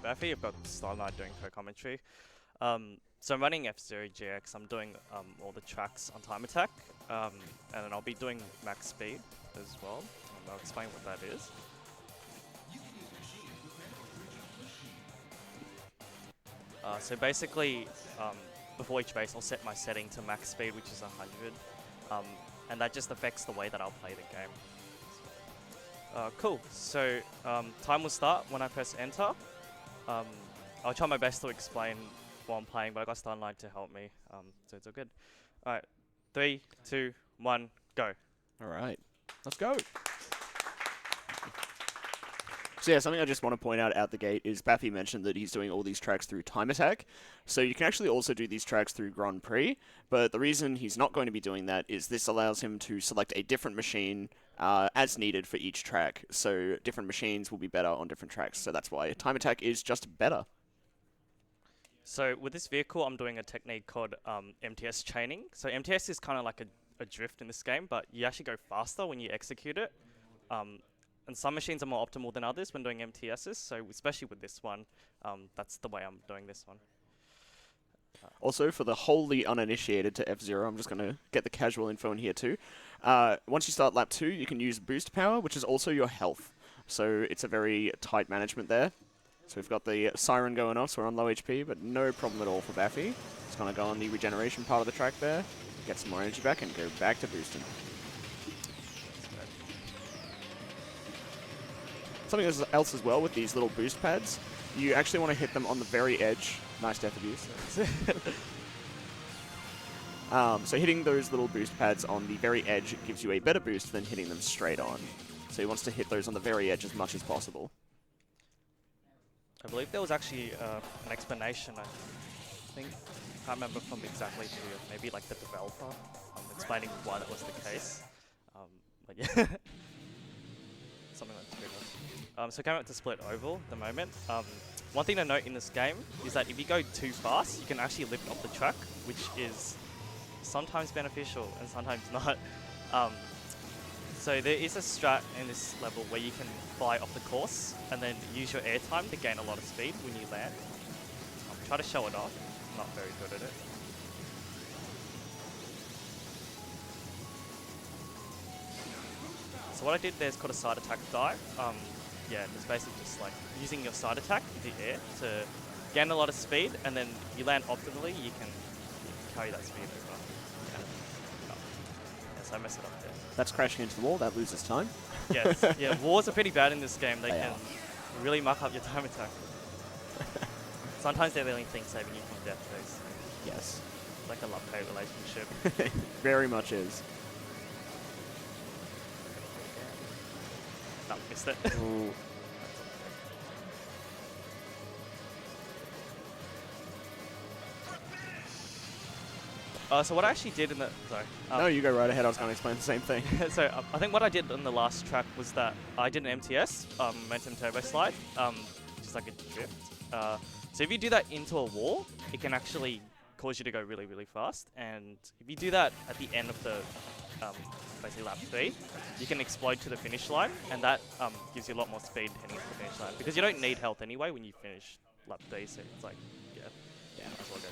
Baphy. I've got Starlight doing co-commentary. So I'm running F0GX. I'm doing all the tracks on time attack, and then I'll be doing max speed as well. And I'll explain what that is. So basically, before each race, I'll set my setting to max speed, which is 100, and that just affects the way that I'll play the game. Cool. So time will start when I press enter. I'll try my best to explain while I'm playing, but I got Starlight to help me, so it's all good. All right, 3, 2, 1, go. All right, let's go. So yeah, something I just want to point out the gate is Baphy mentioned that he's doing all these tracks through time attack. So you can actually also do these tracks through Grand Prix, but the reason he's not going to be doing that is this allows him to select a different machine as needed for each track. So different machines will be better on different tracks. So that's why time attack is just better. So with this vehicle, I'm doing a technique called MTS chaining. So MTS is kind of like a drift in this game, but you actually go faster when you execute it. And some machines are more optimal than others when doing MTSs, so especially with this one, that's the way I'm doing this one. Also, for the wholly uninitiated to F0, I'm just going to get the casual info in here too. Once you start lap 2, you can use boost power, which is also your health. So it's a very tight management there. So we've got the siren going off, so we're on low HP, but no problem at all for Baphy. Just going to go on the regeneration part of the track there, get some more energy back, and go back to boosting. Something else as well with these little boost pads, you actually want to hit them on the very edge. Nice death abuse. So hitting those little boost pads on the very edge gives you a better boost than hitting them straight on. So he wants to hit those on the very edge as much as possible. I believe there was actually an explanation, I think, I can't remember from exactly who, maybe like the developer, explaining why that was the case. But yeah, something like that. So coming up to split oval at the moment. One thing to note in this game is that if you go too fast, you can actually lift off the track, which is sometimes beneficial and sometimes not. So there is a strat in this level where you can fly off the course and then use your airtime to gain a lot of speed when you land. Try to show it off. I'm not very good at it. So what I did there is called a side attack dive. Yeah, it's basically just like using your side attack in the air to gain a lot of speed, and then you land optimally, you can carry that speed over. Yes, I messed it up there. That's crashing into the wall, that loses time. Yes, yeah, walls are pretty bad in this game. They can really muck up your time attack. Sometimes they're the only thing saving you from death, though. Yes. It's like a love-hate relationship. Very much is. No, missed it. Ooh. So what I actually did in the... Sorry. No, you go right ahead. I was going to explain the same thing. So I think what I did in the last track was that I did an MTS, Momentum Turbo Slide, which is like a drift. So if you do that into a wall, it can actually cause you to go really, really fast. And if you do that at the end of the, basically lap 3, you can explode to the finish line, and that gives you a lot more speed heading to the finish line. Because you don't need health anyway when you finish lap 3, so it's like, yeah, might as well go.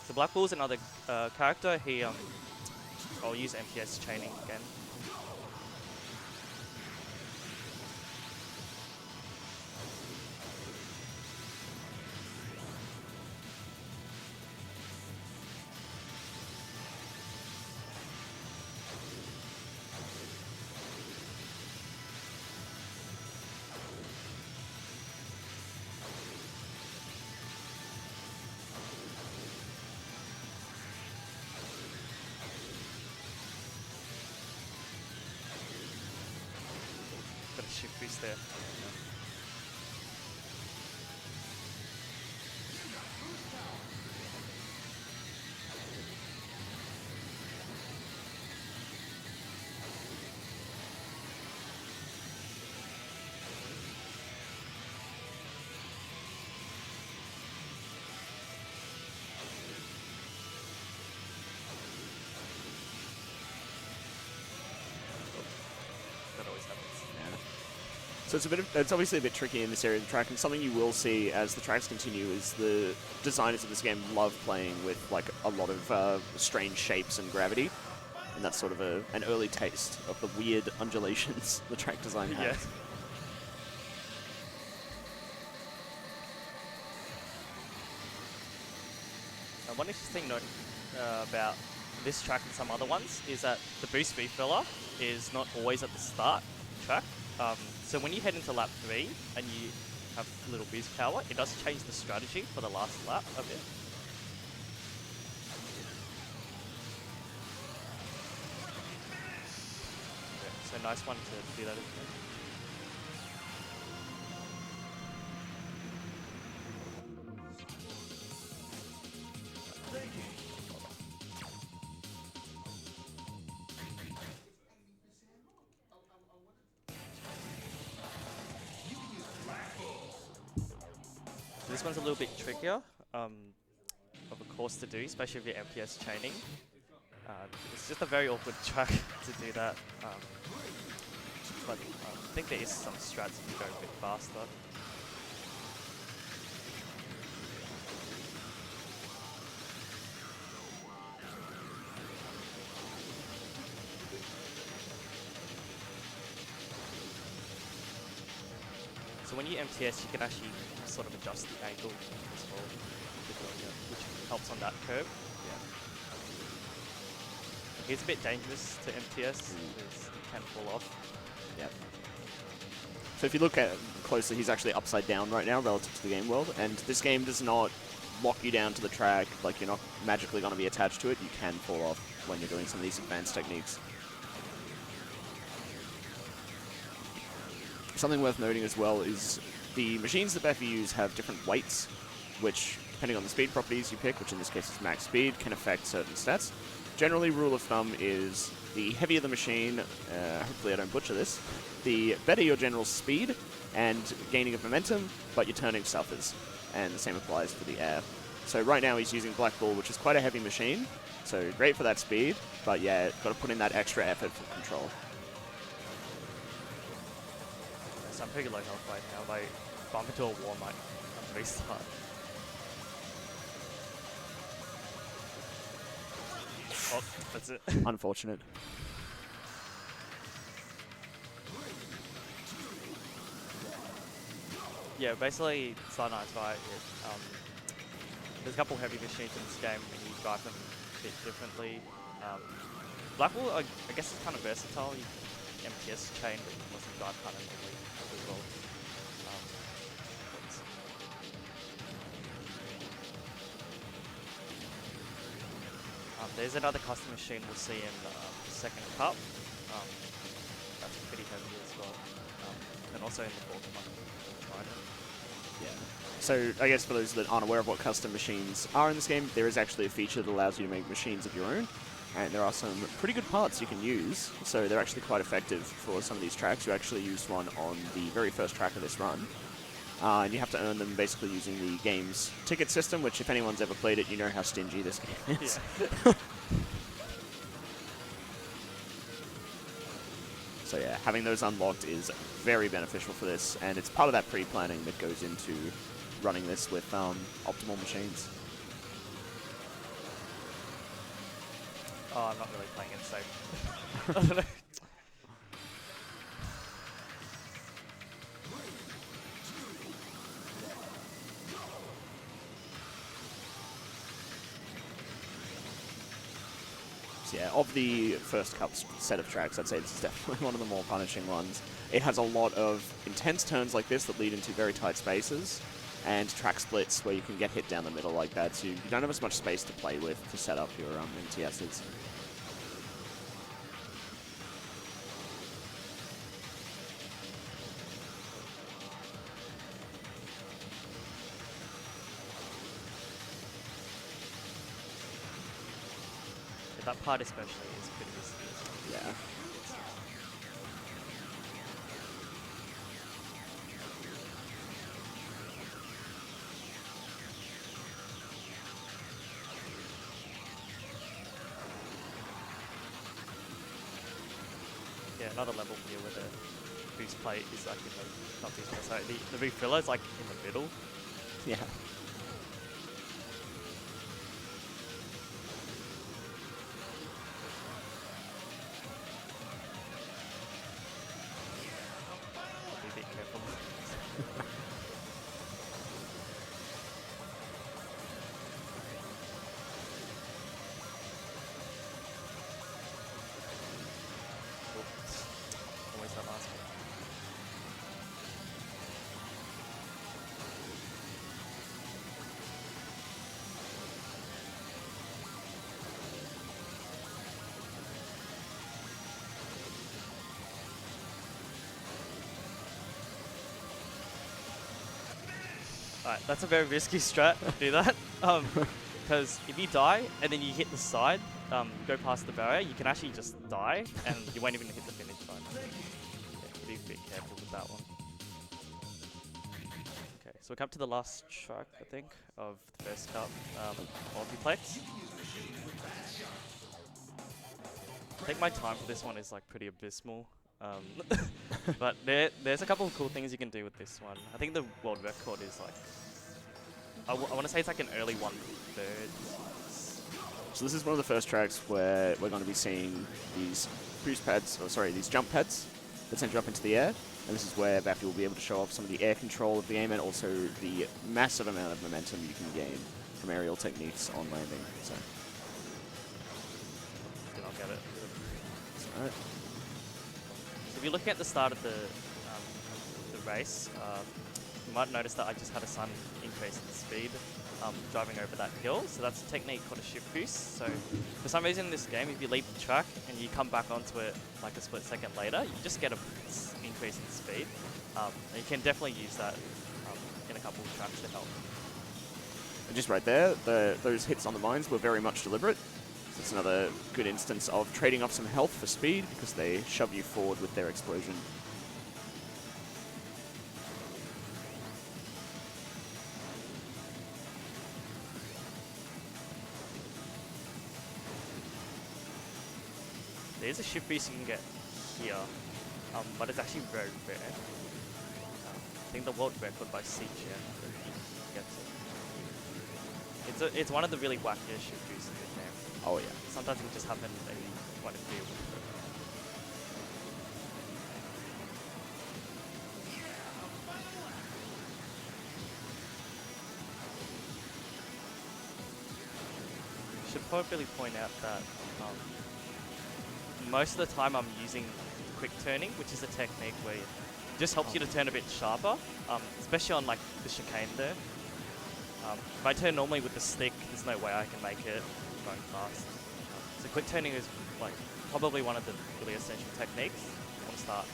So Black Bull's another character. I'll use MTS chaining again. Shift boost there. That always happens. Yeah. So it's obviously a bit tricky in this area of the track, and something you will see as the tracks continue is the designers of this game love playing with like a lot of strange shapes and gravity, and that's sort of an early taste of the weird undulations the track design has. Yeah. One interesting note about this track and some other ones is that the boost refiller is not always at the start of the track. So when you head into lap 3 and you have a little boost power, it does change the strategy for the last lap a bit. Yeah, so nice one to do that. So this one's a little bit trickier of a course to do, especially if you're MPS chaining. It's just a very awkward track to do that. But I think there is some strats if you go a bit faster. So when you MTS, you can actually sort of adjust the angle as well, which helps on that curve. Yeah. It's a bit dangerous to MTS because you can fall off. Yep. So if you look at it closely, he's actually upside down right now relative to the game world, and this game does not lock you down to the track, like you're not magically going to be attached to it. You can fall off when you're doing some of these advanced techniques. Something worth noting as well is the machines that Baphy use have different weights, which, depending on the speed properties you pick, which in this case is max speed, can affect certain stats. Generally, rule of thumb is the heavier the machine, hopefully I don't butcher this, the better your general speed and gaining of momentum, but your turning suffers. And the same applies for the air. So right now he's using Black Bull, which is quite a heavy machine, so great for that speed, but yeah, got to put in that extra effort for control. So I'm pretty low health right now. Like, bump into a wall might restart. Oh, that's it. Unfortunate. Yeah, basically, Cyanite's right. There's a couple heavy machines in this game, and you drive them a bit differently. Blackwall, I guess, is kind of versatile. You MTS chain, but you can also drive kind of normally as well. There's another custom machine we'll see in the second cup. That's pretty heavy as well. And also in the fourth one. Yeah. So I guess for those that aren't aware of what custom machines are in this game, there is actually a feature that allows you to make machines of your own. And there are some pretty good parts you can use, so they're actually quite effective for some of these tracks. You actually used one on the very first track of this run. And you have to earn them basically using the game's ticket system, which if anyone's ever played it, you know how stingy this game is. Yeah. So yeah, having those unlocked is very beneficial for this, and it's part of that pre-planning that goes into running this with optimal machines. Oh, I'm not really playing it safe. I don't know. So yeah, of the first cup set of tracks, I'd say this is definitely one of the more punishing ones. It has a lot of intense turns like this that lead into very tight spaces, and track splits where you can get hit down the middle like that, so you don't have as much space to play with to set up your MTSs. That part especially is pretty risky. Yeah. Yeah, another level here with it. boost plate is like in the, not boost plate, sorry, the refiller is like in the middle. Yeah. Be a bit careful. Oops. Always that last one. Alright, that's a very risky strat to do that. Because if you die and then you hit the side, go past the barrier, you can actually just die and you won't even hit the finish line. Yeah, be a bit careful with that one. Okay, so we come to the last track, I think, of the first cup, multiplex. I think my time for this one is like pretty abysmal. But there's a couple of cool things you can do with this one. I think the world record is like, I want to say it's like an early 1/3. So this is one of the first tracks where we're going to be seeing these boost pads, or sorry, these jump pads that send you up into the air. And this is where Baphy will be able to show off some of the air control of the game and also the massive amount of momentum you can gain from aerial techniques on landing. So. Did not get it. Alright. So if you're looking at the start of the race, you might notice that I just had a sudden increase in speed driving over that hill. So that's a technique called a shift boost. So for some reason in this game, if you leave the track and you come back onto it like a split second later, you just get an increase in speed. And you can definitely use that in a couple of tracks to help. And just right there, those hits on the mines were very much deliberate. So it's another good instance of trading off some health for speed because they shove you forward with their explosion. There's a shift boost you can get here, but it's actually very rare. I think the world record by CGN gets it. It's one of the really wackiest shift boosts in the game. Oh yeah. Sometimes it can just happen and you want to deal with it. Should probably point out that most of the time I'm using quick turning, which is a technique where it just helps you to turn a bit sharper, especially on like the chicane there. If I turn normally with the stick, there's no way I can make it going fast. So quick turning is like probably one of the really essential techniques. You want to start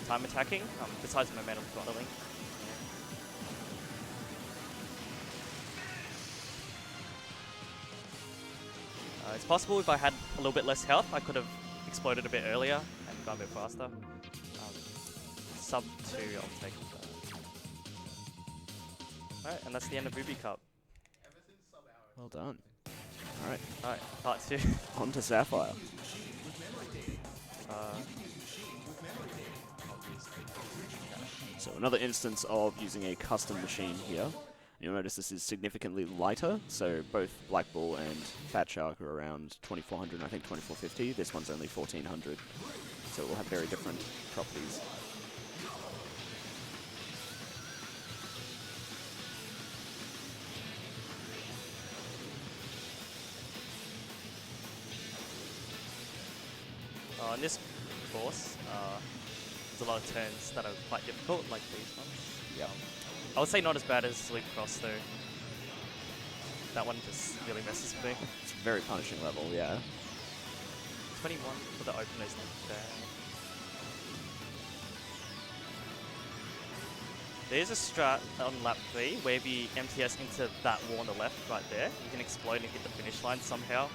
time attacking, besides momentum throttling. It's possible if I had a little bit less health, I could have exploded a bit earlier and gone a bit faster. Sub 2, I'll take that. Alright, and that's the end of Booby Cup. Well done. Alright. Alright, part 2. On to Sapphire. So another instance of using a custom machine here. You'll notice this is significantly lighter, so both Black Bull and Fat Shark are around 2400, I think 2450. This one's only 1400, so it will have very different properties. In this course, there's a lot of turns that are quite difficult, like these ones. Yeah. I would say not as bad as Sleep Cross though. That one just really messes with me. It's a very punishing level, yeah. 21 for the openers there. There's a strat on lap 3 where if you MTS into that wall on the left right there, you can explode and hit the finish line somehow.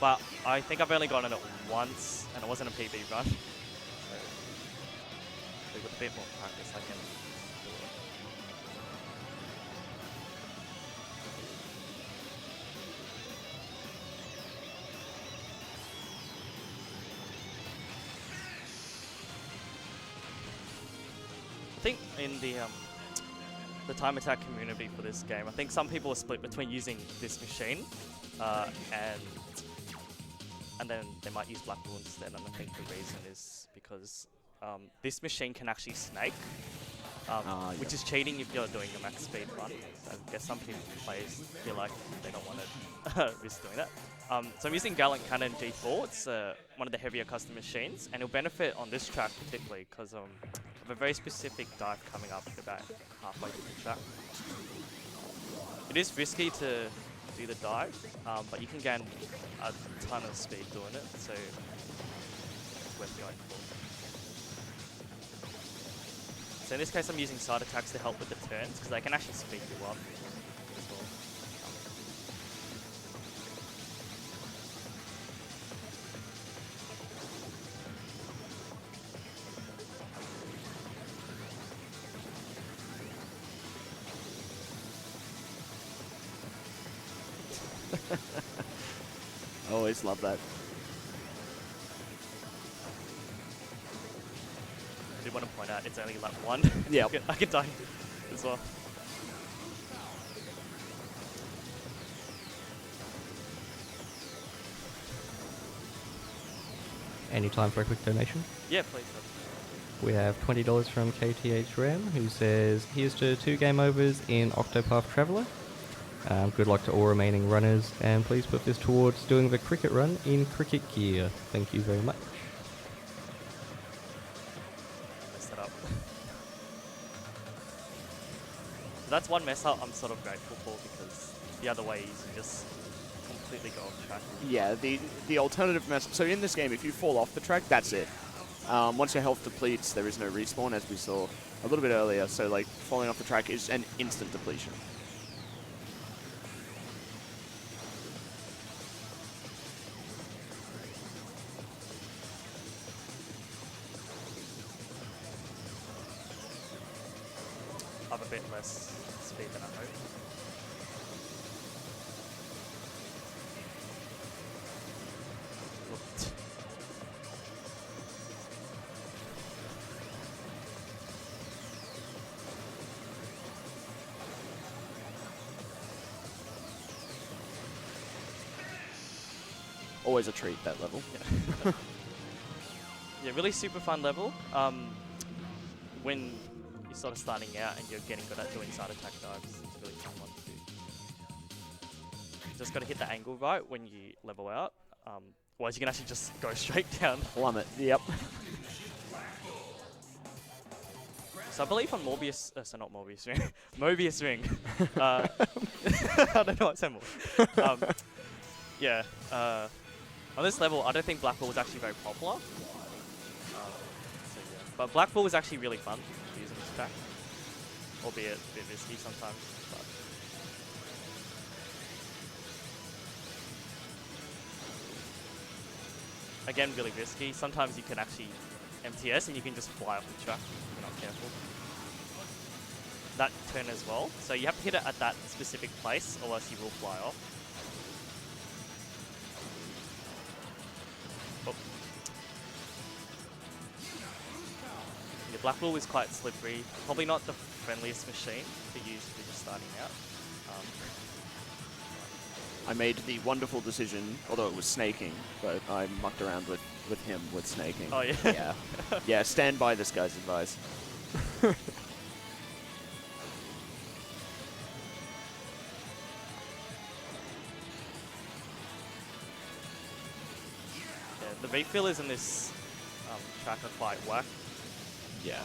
But I think I've only gotten it once and it wasn't a PB run. So with a bit more practice I can do it. I think in the time attack community for this game, I think some people are split between using this machine and then they might use Black Bull instead. And I think the reason is because this machine can actually snake, which is cheating if you're doing a max speed run. So I guess some players feel like they don't want to risk doing that. So I'm using Gallant Cannon G4. It's one of the heavier custom machines, and it'll benefit on this track particularly because of a very specific dive coming up about halfway through the track. It is risky to do the dive, but you can gain a ton of speed doing it, so it's worth going for. So in this case I'm using side attacks to help with the turns, because they can actually speed you up as well. Always love that. I did want to point out it's only lap 1. Yeah. I can die as well. Any time for a quick donation? Yeah, please. We have $20 from KTH Ram, who says, here's to 2 game overs in Octopath Traveler. Good luck to all remaining runners, and please put this towards doing the cricket run in cricket gear. Thank you very much. Messed it up. So that's one mess up I'm sort of grateful for, because the other way is you just completely go off track. Yeah, the alternative mess. So in this game, if you fall off the track, that's it. Once your health depletes, there is no respawn, as we saw a little bit earlier. So like falling off the track is an instant depletion. I have a bit less speed than I hoped. Whoop. Always a treat, that level. Yeah. Yeah, really super fun level. When you're sort of starting out and you're getting good at doing side attack dives, it's a really fun one to do. Just got to hit the angle right when you level out, otherwise you can actually just go straight down. Plummet, yep. So I believe on Morbius, so not Morbius Ring, Mobius Ring. I don't know what I said more. Yeah, on this level, I don't think Black Bull is actually very popular. So yeah. But Black Bull is actually really fun to use in this track, albeit a bit risky sometimes. But again, really risky. Sometimes you can actually MTS and you can just fly off the track if you're not careful. That turn as well. So you have to hit it at that specific place or else you will fly off. Oh. Yeah, Black Bull is quite slippery. Probably not the friendliest machine to use if you're just starting out. I made the wonderful decision, although it was snaking, but I mucked around with him with snaking. Oh yeah? Yeah. Yeah, stand by this guy's advice. Yeah, the refillers in this track are quite whack. Yeah.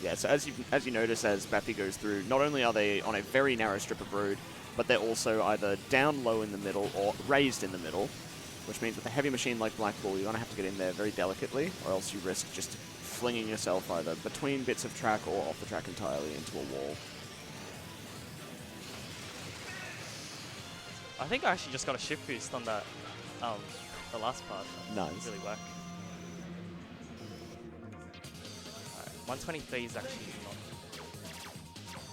Yeah, so as you notice as Baphy goes through, not only are they on a very narrow strip of road, but they're also either down low in the middle or raised in the middle, which means with a heavy machine like Black Bull, you're going to have to get in there very delicately, or else you risk just flinging yourself either between bits of track or off the track entirely into a wall. I think I actually just got a shift boost on that, the last part. Nice. Really whack. Alright, 123 is actually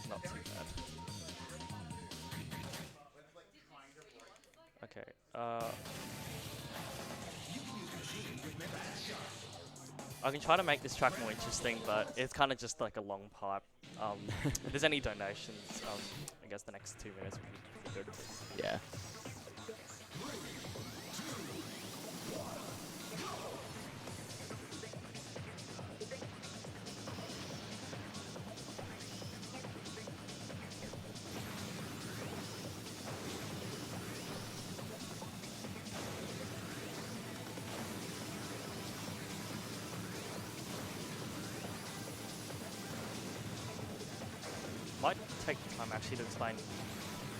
not too bad. Okay, I can try to make this track more interesting, but it's kind of just like a long pipe. If there's any donations, I guess the next 2 minutes would be good. Yeah. Might take time actually to explain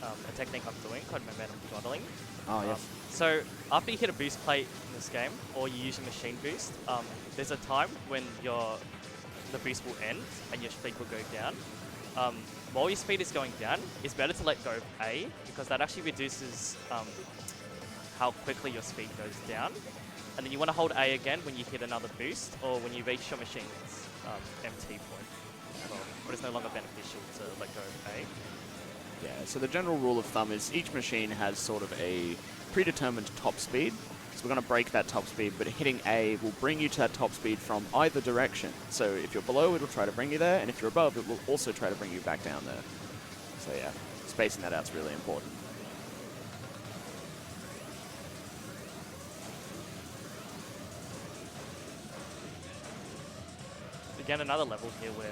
a technique I'm doing called momentum throttling. Oh, yes. So after you hit a boost plate in this game, or you use your machine boost, there's a time when the boost will end and your speed will go down. While your speed is going down, it's better to let go of A, because that actually reduces how quickly your speed goes down. And then you want to hold A again when you hit another boost, or when you reach your machine's MT point. Well, but it's no longer beneficial to let go of A. Yeah, so the general rule of thumb is each machine has sort of a predetermined top speed. So we're going to break that top speed, but hitting A will bring you to that top speed from either direction. So if you're below, it will try to bring you there, and if you're above, it will also try to bring you back down there. So yeah, spacing that out is really important. Again, another level here where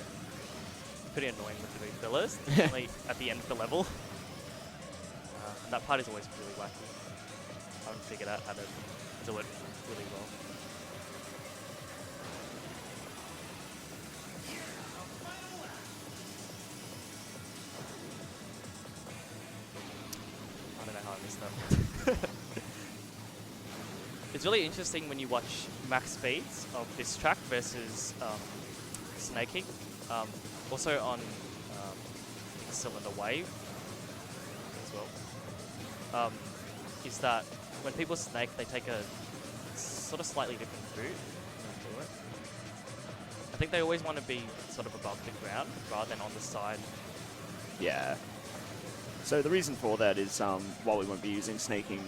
pretty annoying with the refillers, like at the end of the level. And that part is always really wacky. I haven't figured out how to do it really well. I don't know how I missed that. It's really interesting when you watch max speeds of this track versus snaking. Also on Cylinder Wave as well. Is that when people snake, they take a sort of slightly different route when they do it. I think they always want to be sort of above the ground rather than on the side. Yeah. So the reason for that is while we won't be using snaking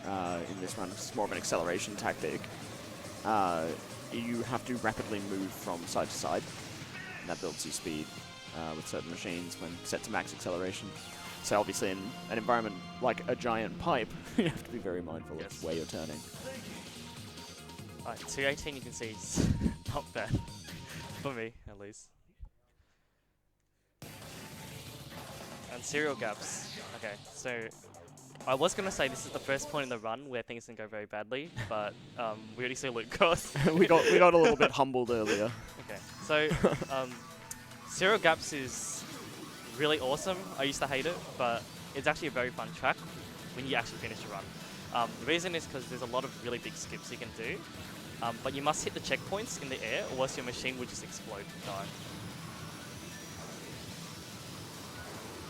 in this run, it's more of an acceleration tactic. You have to rapidly move from side to side, and that builds your speed with certain machines when set to max acceleration. So obviously in an environment like a giant pipe, you have to be very mindful of where you're turning. Alright, 218 you can see is not bad, for me at least. And serial gaps. Okay, so I was going to say this is the first point in the run where things can go very badly, but we already see loot cost. we got a little bit humbled earlier. Okay, so serial gaps is really awesome. I used to hate it, but it's actually a very fun track when you actually finish a run. The reason is because there's a lot of really big skips you can do, but you must hit the checkpoints in the air or else your machine will just explode and die.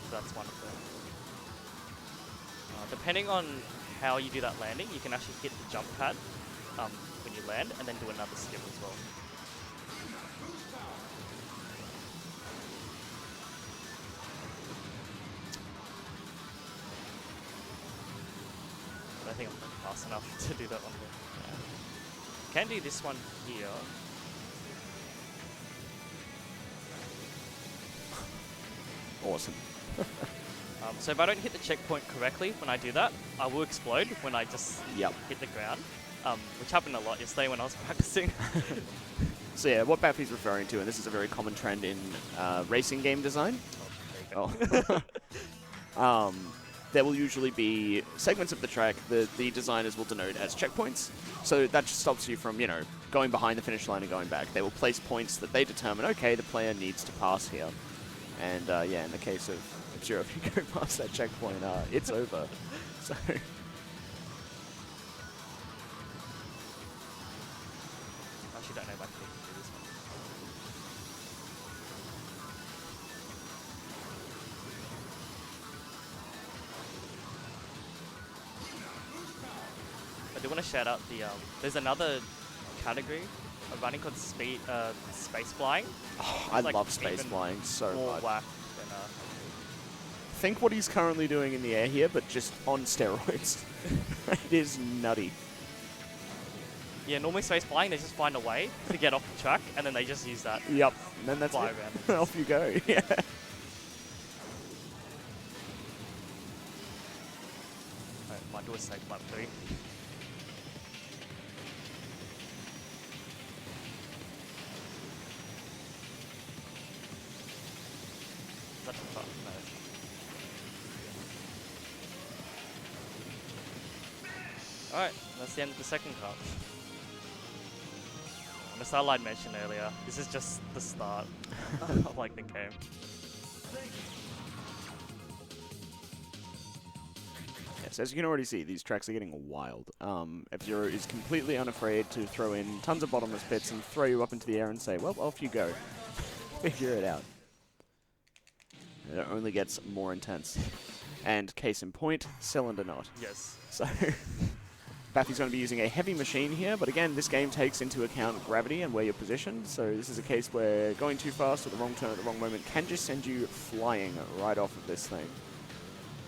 So that's one of them. Depending on how you do that landing, you can actually hit the jump pad when you land and then do another skip as well. I don't think I'm fast enough to do that one here. Can do this one here. Awesome. So if I don't hit the checkpoint correctly when I do that, I will explode when I just hit the ground, which happened a lot yesterday when I was practicing. So yeah, what Baphy's referring to, and this is a very common trend in racing game design. There will usually be segments of the track that the designers will denote as checkpoints. So that just stops you from, going behind the finish line and going back. They will place points that they determine, okay, the player needs to pass here. And yeah, in the case of F-Zero, if you go past that checkpoint, it's over. So I actually don't know if I can do this one. I do want to shout out the, there's another category of running called space flying. Oh, I love space flying so more much. whack than, Think what he's currently doing in the air here, but just on steroids. It is nutty. Yeah, normally space flying, they just find a way to get off the track, and then they just use that. Yep. And then that's Fly it. around. Off you go. Yeah. Alright, might do a safe lap 3. Is that too far? No, it's not. Alright, that's the end of the second car. And as Starlight mentioned earlier, this is just the start of like the game. Yes, as you can already see, these tracks are getting wild. F-Zero is completely unafraid to throw in tons of bottomless pits and throw you up into the air and say, well, off you go. Figure it out. It only gets more intense. And case in point, cylinder knot. Yes. So, Baphy's going to be using a heavy machine here, but again, this game takes into account gravity and where you're positioned, so this is a case where going too fast or the wrong turn at the wrong moment can just send you flying right off of this thing.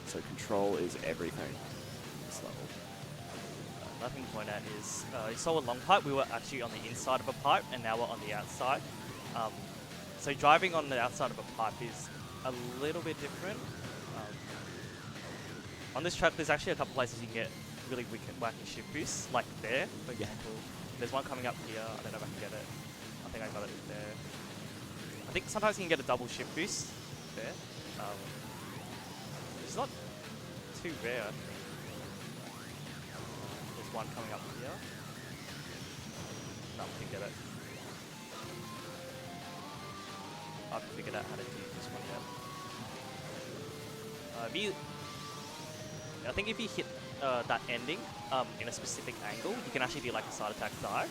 So control is everything at this level. Another thing to point out is, you saw a long pipe, we were actually on the inside of a pipe, and now we're on the outside. So driving on the outside of a pipe is a little bit different. On this track, there's actually a couple places you can get really wicked wacky shift boosts, like there, for example. There's one coming up here, I don't know if I can get it. I think I got it there. I think sometimes you can get a double shift boost there. It's not too rare. There's one coming up here. No, we can get it. I haven't figured out how to do this one yet. I think if you hit that ending in a specific angle, you can actually do like a side attack dive.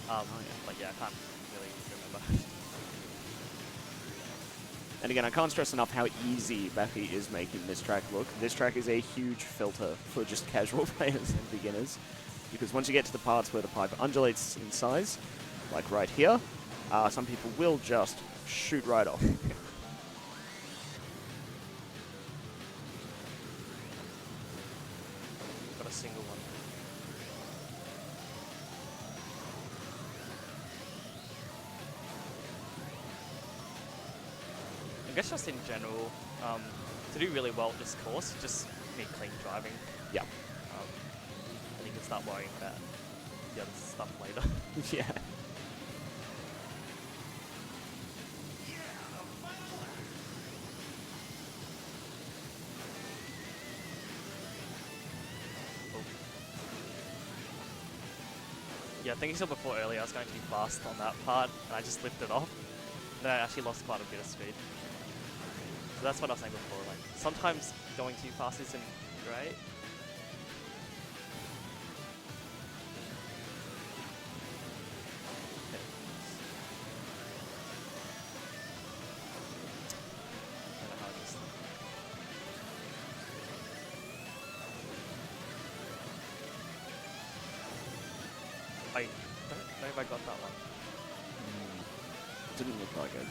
But yeah, I can't really remember. And again, I can't stress enough how easy Baphy is making this track look. This track is a huge filter for just casual players and beginners, because once you get to the parts where the pipe undulates in size, like right here, some people will just shoot right off. Got a single one. I guess just in general, to do really well at this course, you just need clean driving. Yeah. And you can start worrying about the other stuff later. Yeah. Yeah, I think you saw before earlier, I was going too fast on that part, and I just lifted off. And then I actually lost quite a bit of speed. So that's what I was saying before, like, sometimes going too fast isn't great. Okay. I don't know how I just... I don't know if I got that one. Didn't look like it.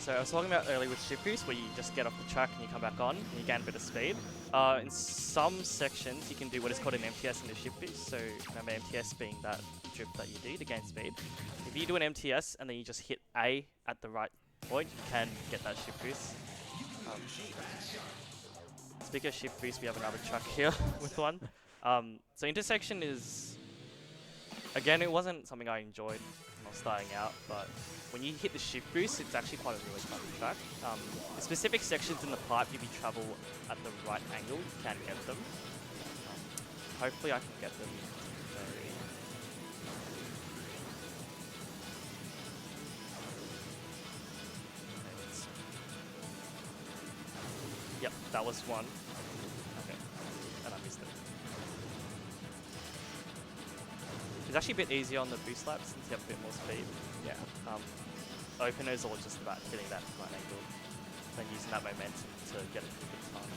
So I was talking about earlier with shift boost, where you just get off the track and you come back on and you gain a bit of speed. In some sections, you can do what is called an MTS in the shift boost. So remember MTS being that drift that you do to gain speed. If you do an MTS and then you just hit A at the right point, you can get that shift boost. Speaking of shift boost, we have another track here with one. So intersection is, again, it wasn't something I enjoyed when I was starting out, but when you hit the shift boost, it's actually quite a really fun track. The specific sections in the pipe, if you travel at the right angle, you can get them. Hopefully I can get them. Yep, that was one. Okay, and I missed it. It's actually a bit easier on the boost laps since you have a bit more speed. Yeah. Openers are just about hitting that right angle, then using that momentum to get a good time.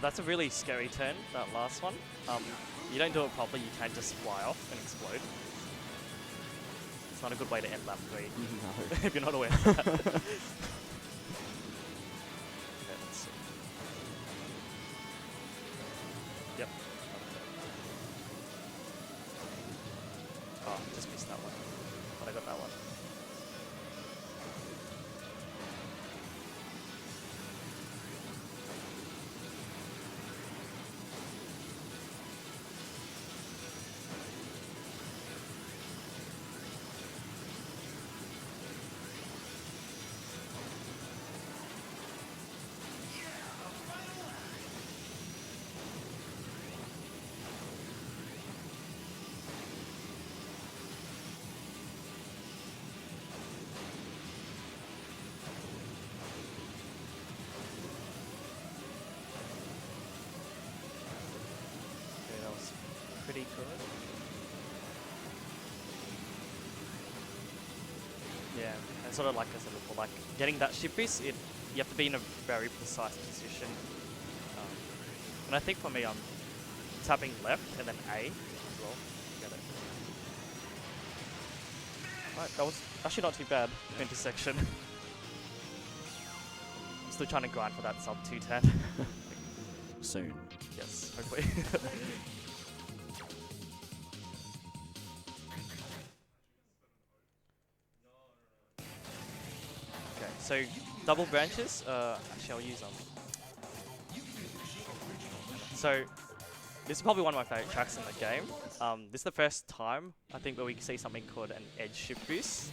So that's a really scary turn, that last one. You don't do it properly, you can just fly off and explode. It's not a good way to end lap 3. No. If you're not aware of that. Okay, let's see. Yep. Oh, just missed that one. But I got that one. Okay, that was pretty good. Yeah, and sort of like I said before, like getting that ship boost, you have to be in a very precise position. And I think for me, I'm tapping left and then A as well. Get it. Alright, that was actually not too bad. Intersection. I'm still trying to grind for that sub 210. Soon. Yes, hopefully. Okay, so double branches. Actually, I'll use them. So this is probably one of my favorite tracks in the game. This is the first time I think where we see something called an edge shift boost,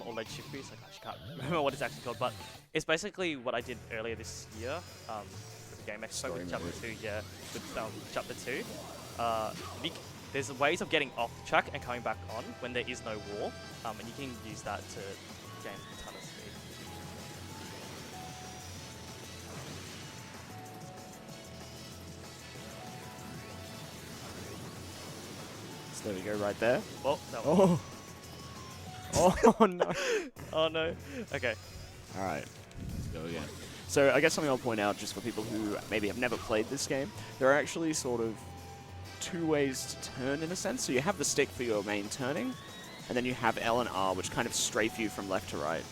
or ledge shift boost. I actually can't remember what it's actually called, but it's basically what I did earlier this year with the Game Expo Story with Chapter mode. 2. Yeah, with Chapter 2. There's ways of getting off the track and coming back on when there is no wall, and you can use that to gain a ton of speed. So there we go, right there. Well, that was Oh no. oh no. Okay. All right, let's go again. So I guess something I'll point out, just for people who maybe have never played this game, there are actually sort of two ways to turn in a sense. So you have the stick for your main turning, and then you have L and R, which kind of strafe you from left to right.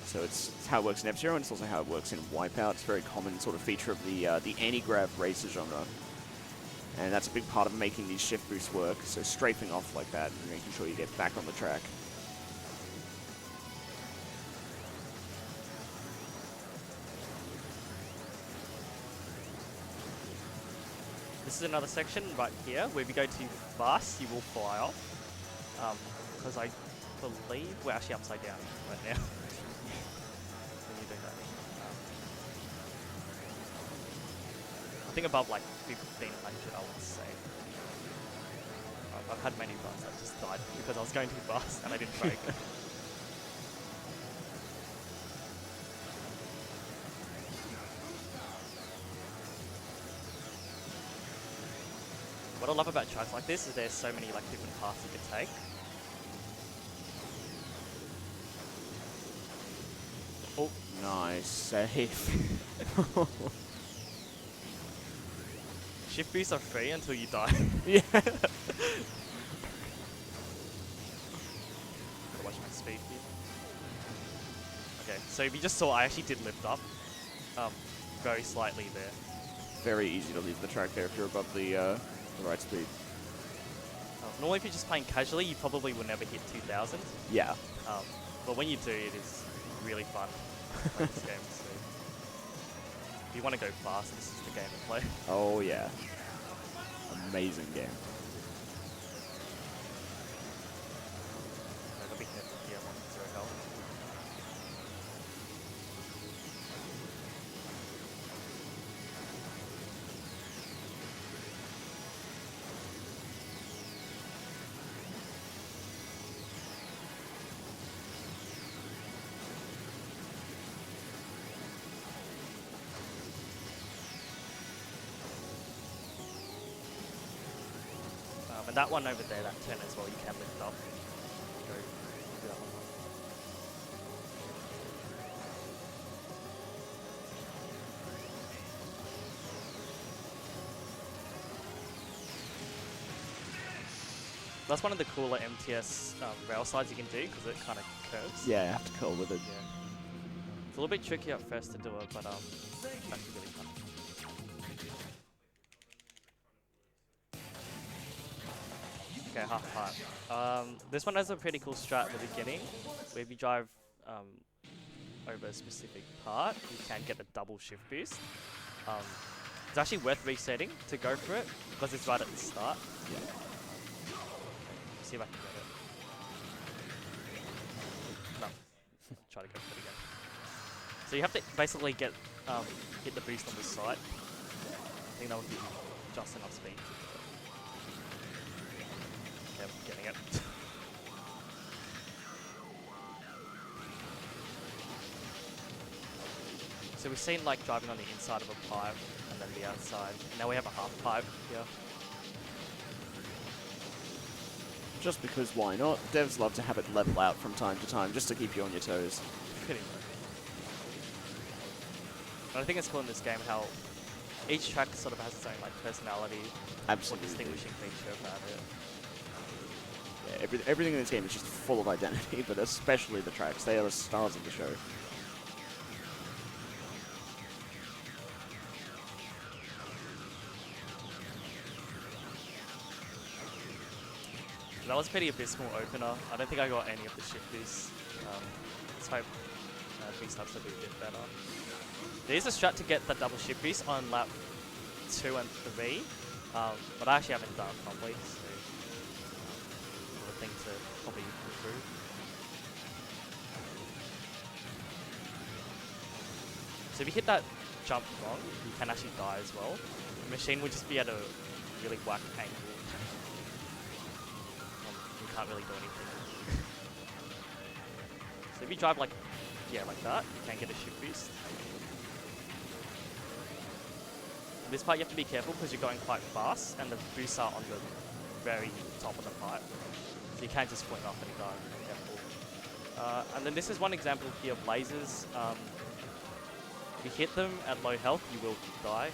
So it's how it works in F-Zero, and it's also how it works in Wipeout. It's a very common sort of feature of the anti-grav racer genre. And that's a big part of making these shift boosts work, so strafing off like that and making sure you get back on the track. This is another section right here where if you go too fast, you will fly off. Because I believe we're actually upside down right now. When you do that. I think above like 1500, I would say. I've had many runs that just died because I was going too fast and I didn't brake. What I love about tracks like this is there's so many like different paths you can take. Oh, nice save. Shift boosts are free until you die. Yeah. Gotta watch my speed here. Okay, so if you just saw, I actually did lift up, very slightly there. Very easy to leave the track there if you're above the right speed. Normally if you're just playing casually, you probably will never hit 2000. Yeah. But when you do, it is really fun to play this game. So if you want to go fast, this is the game to play. Oh yeah. Amazing game. Let me hit here on 0 health. And that one over there, that turn as well, you can lift up. Go do that one. That's one of the cooler MTS rail slides you can do because it kind of curves. Yeah, I have to curl with it. Yeah. It's a little bit tricky at first to do it, but it's actually really fun. Okay, half pipe. This one has a pretty cool strat at the beginning, where if you drive over a specific part, you can get a double shift boost. It's actually worth resetting to go for it, because it's right at the start. Yeah. See if I can get it. No. Try to go for it again. So you have to basically get hit the boost on the side. I think that would give you just enough speed to do it. Okay, I'm getting it. So we've seen like driving on the inside of a pipe and then the outside. Now we have a half pipe here. Just because why not? Devs love to have it level out from time to time, just to keep you on your toes. Pretty much. But I think it's cool in this game how each track sort of has its own like personality, or Absolutely. distinguishing feature about it. Yeah, everything in this game is just full of identity, but especially the tracks. They are the stars of the show. That was a pretty abysmal opener. I don't think I got any of the shift boosts. Let's hope things starts to be a bit better. There is a strat to get the double shift boost on lap 2 and 3, but I actually haven't done it properly, so another thing to probably improve. So if you hit that jump wrong, you can actually die as well. The machine would just be at a really whack angle. You can't really do anything. So if you drive like, like that, you can get a shift boost. In this part you have to be careful because you're going quite fast and the boosts are on the very top of the pipe. So you can't just fling off and die, be careful. And then this is one example here of lasers. If you hit them at low health, you will die.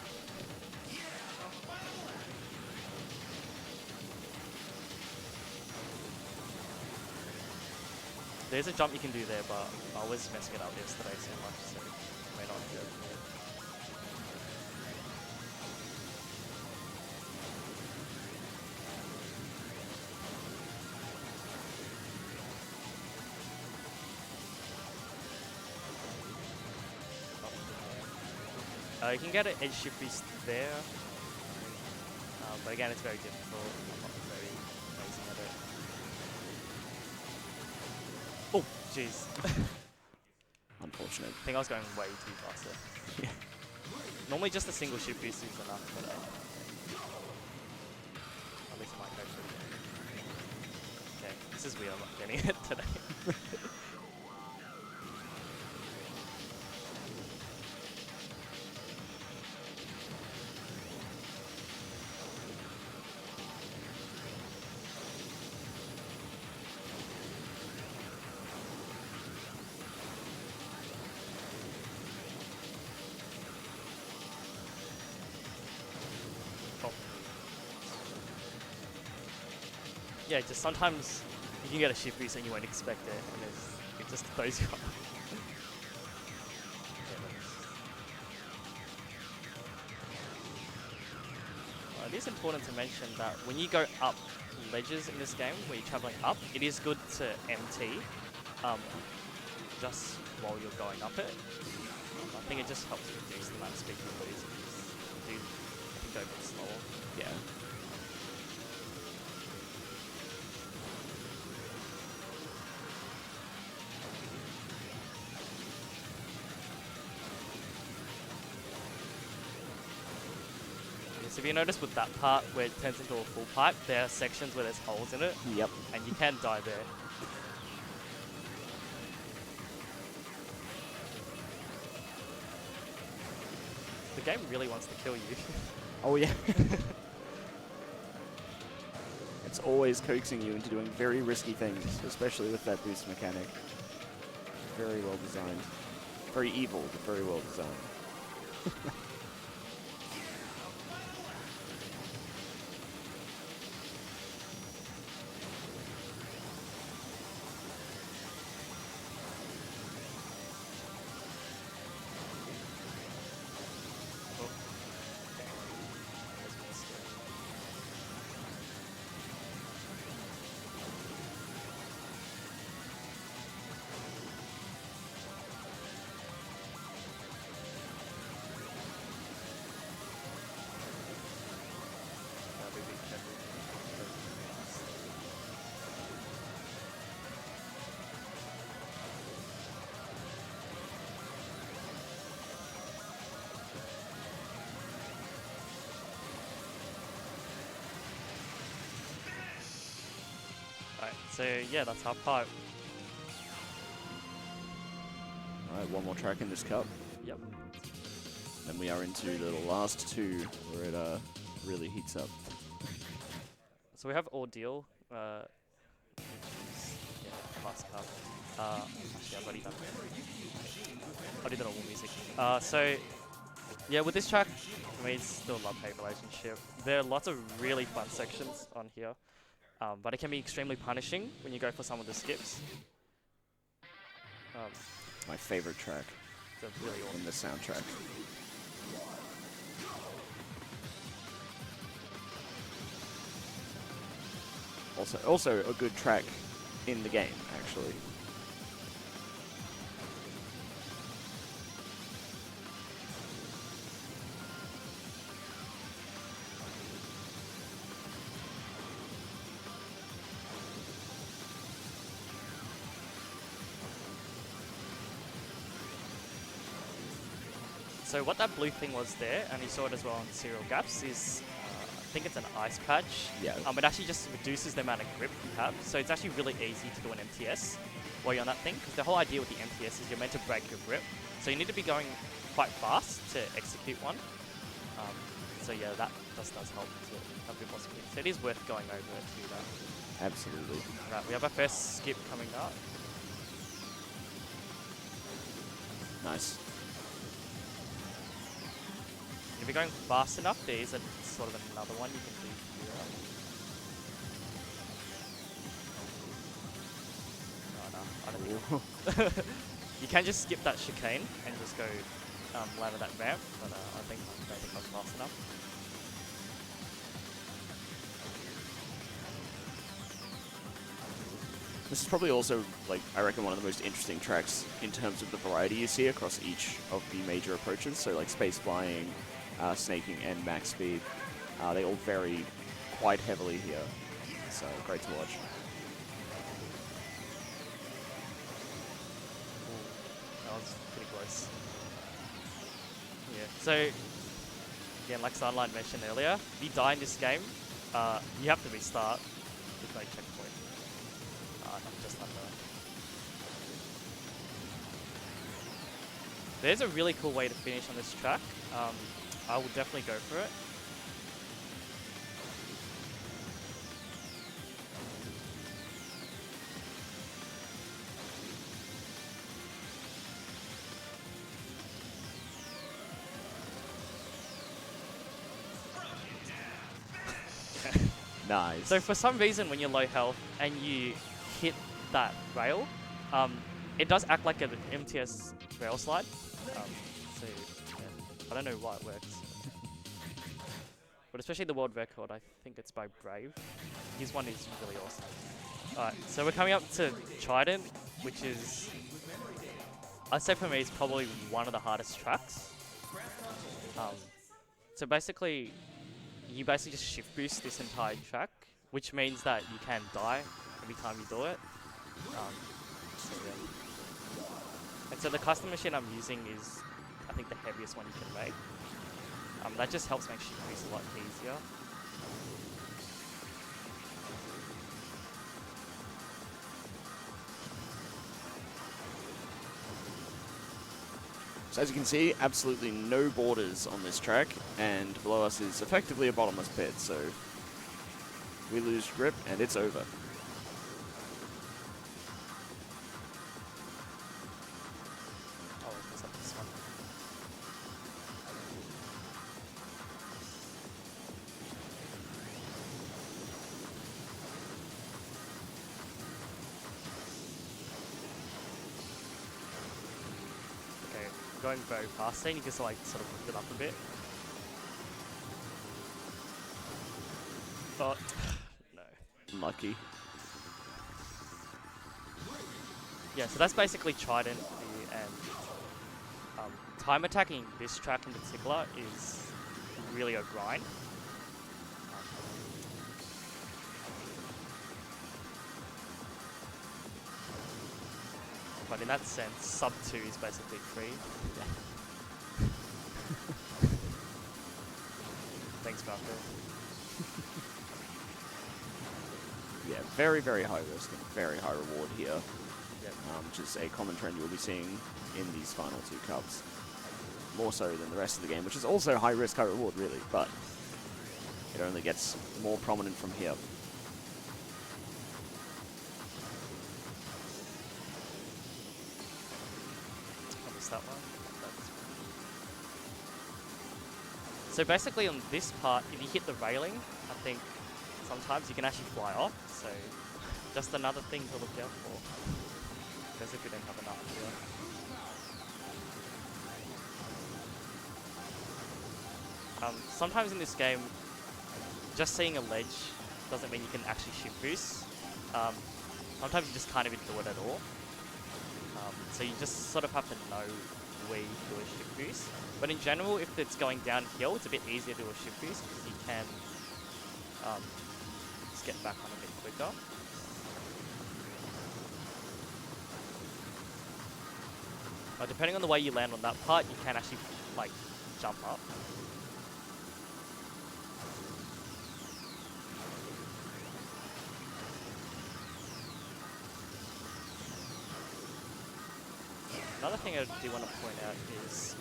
There's a jump you can do there, but I was messing it up yesterday so much, so I may not go for it. You can get an edge shift boost there, but again it's very difficult. I'm not very amazing at it. Oh, jeez. Unfortunate. I think I was going way too fast there. Normally just a single shift boost is enough, but at least I might go through it. Okay, this is weird, I'm not getting it today. Yeah, just sometimes you can get a shift boost and you won't expect it, and it just throws you off. It is important to mention that when you go up ledges in this game, where you're traveling up, it is good to MT just while you're going up it. I think it just helps reduce the amount of speed you lose if you go a bit slower. Yeah. So if you notice with that part where it turns into a full pipe, there are sections where there's holes in it. Yep. And you can die there. The game really wants to kill you. Oh yeah. It's always coaxing you into doing very risky things, especially with that boost mechanic. Very well designed. Very evil, but very well designed. Alright, so yeah, that's half pipe. Alright, one more track in this cup. Yep. Then we are into the last two where it really heats up. So we have Ordeal, which is the last cup. Actually, I've already done it. I did the normal music. So yeah, with this track, I mean, it's still a love-hate relationship. There are lots of really fun sections on here, but it can be extremely punishing when you go for some of the skips. My favorite track They're really awesome. in the soundtrack. Also a good track in the game, actually. So what that blue thing was there, and you saw it as well on Serial Gaps, is I think it's an ice patch. Yeah. It actually just reduces the amount of grip you have, so it's actually really easy to do an MTS while you're on that thing, because the whole idea with the MTS is you're meant to break your grip, so you need to be going quite fast to execute one. So yeah, that just does help to have a bit more speed. So it is worth going over to do that. Absolutely. Right, we have our first skip coming up. Nice. If you're going fast enough, there is a sort of another one you can do here. Oh no, I don't think you can just skip that chicane and just go land at that ramp, but I don't think I was fast enough. This is probably also, like, I reckon one of the most interesting tracks in terms of the variety you see across each of the major approaches. So like space flying, snaking, and max speed. They all vary quite heavily here. So great to watch. That was pretty close. Yeah, so again, like Sunlight mentioned earlier, if you die in this game, you have to restart with no checkpoint. Not just under. There's a really cool way to finish on this track. I will definitely go for it. Nice. So for some reason, when you're low health and you hit that rail, it does act like an MTS rail slide. So yeah, I don't know why it works. But especially the world record, I think it's by Brave. His one is really awesome. Alright, so we're coming up to Trident, which is, I'd say for me, is probably one of the hardest tracks. So basically, you basically just shift boost this entire track, which means that you can die every time you do it. So yeah. And so the custom machine I'm using is, I think, the heaviest one you can make. That just helps make shift boost a lot easier. So as you can see, absolutely no borders on this track, and below us is effectively a bottomless pit, so we lose grip and it's over. Oh, what's up this one? Okay, going very fast then, you can like sort of lift it up a bit. Oh, no. Lucky. Yeah, so that's basically Trident, and time attacking this track in particular is really a grind. But in that sense, sub 2 is basically free. Thanks, Baphy. Yeah, very, very high risk and very high reward here, Yep. which is a common trend you'll be seeing in these final 2 cups. More so than the rest of the game, which is also high risk, high reward, really, but it only gets more prominent from here. I missed that one. So basically on this part, if you hit the railing, I think sometimes you can actually fly off, so just another thing to look out for. Because if you don't have enough here. Sometimes in this game, just seeing a ledge doesn't mean you can actually shoot boosts. Sometimes you just can't even do it at all. So you just sort of have to know where you do a shift boost. But in general, if it's going downhill, it's a bit easier to do a shift boost because you can just get back on a bit quicker. Depending on the way you land on that part, you can actually like jump up. Another thing I do want to point out is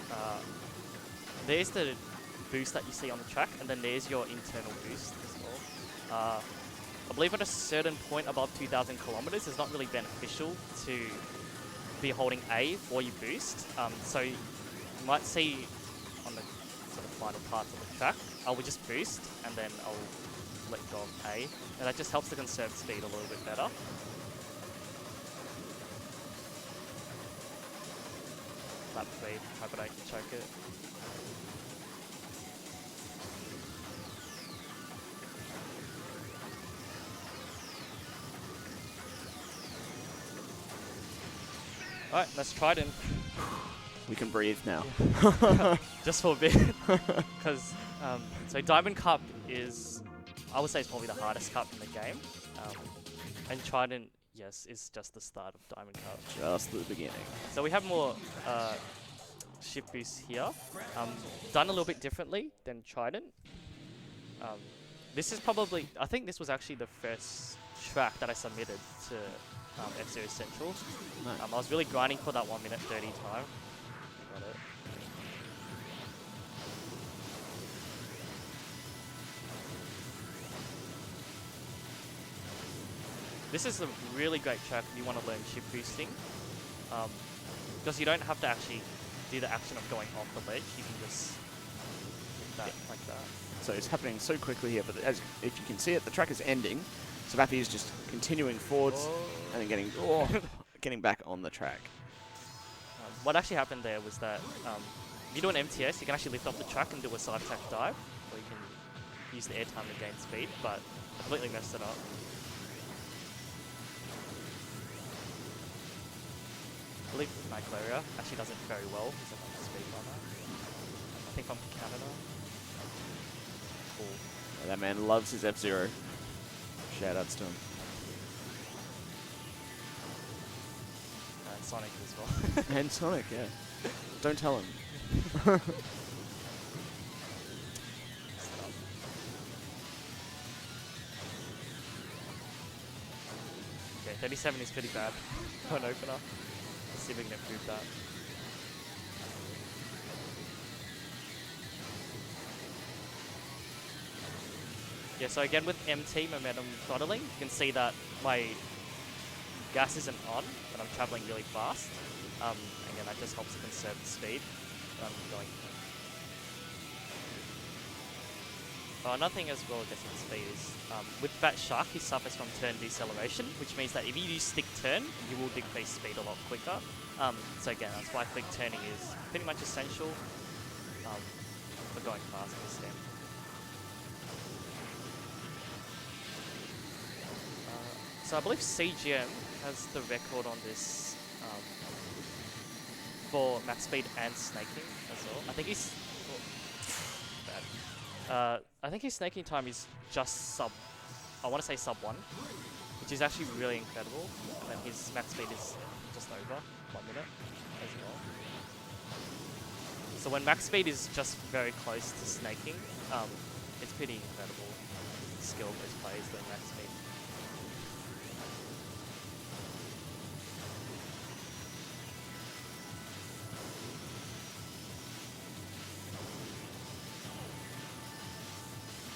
there's the boost that you see on the track, and then there's your internal boost as well. I believe at a certain point above 2,000 kilometers, it's not really beneficial to be holding A for your boost. So you might see on the sort of final parts of the track, I will just boost and then I'll let go of A, and that just helps to conserve speed a little bit better. Lap speed, hope I don't choke it. Alright, let's try it in. We can breathe now. Just for a bit. Because, so Diamond Cup is, I would say it's probably the hardest cup in the game. And Trident, yes, is just the start of Diamond Cup. Just the beginning. So we have more shift boosts here. Done a little bit differently than Trident. This is probably, I think this was actually the first track that I submitted to F-Zero Central. Nice. I was really grinding for that 1 minute 30 time. Got it. This is a really great track if you want to learn shift boosting. Because you don't have to actually do the action of going off the ledge, you can just hit that like that. So it's happening so quickly here, but as if you can see it, the track is ending. So Baphy is just continuing forwards and then getting back on the track. What actually happened there was that if you do an MTS, you can actually lift off the track and do a side attack dive, or you can use the air time to gain speed, but I completely messed it up. I believe Maglaria actually does it very well. He's a speed runner. I think from Canada. Cool. Yeah, that man loves his F-Zero. Shoutouts to him. And Sonic as well. And Sonic, yeah. Don't tell him. Okay, 37 is pretty bad for an opener. Let's see if we can improve that. Yeah, so again with MT, momentum throttling, you can see that my gas isn't on, but I'm traveling really fast. Again, that just helps to conserve the speed that I'm going through. Another thing as well, I guess, with speed is, with Fat Shark, he suffers from turn deceleration, which means that if you use stick turn, you will decrease speed a lot quicker. So again, that's why quick turning is pretty much essential for going fast in this game. So I believe CGM has the record on this for max speed and snaking as well. I think he's I think his snaking time is just I want to say sub 1, which is actually really incredible. And then his max speed is just over 1 minute as well. So when max speed is just very close to snaking, it's pretty incredible skill of those players doing max speed.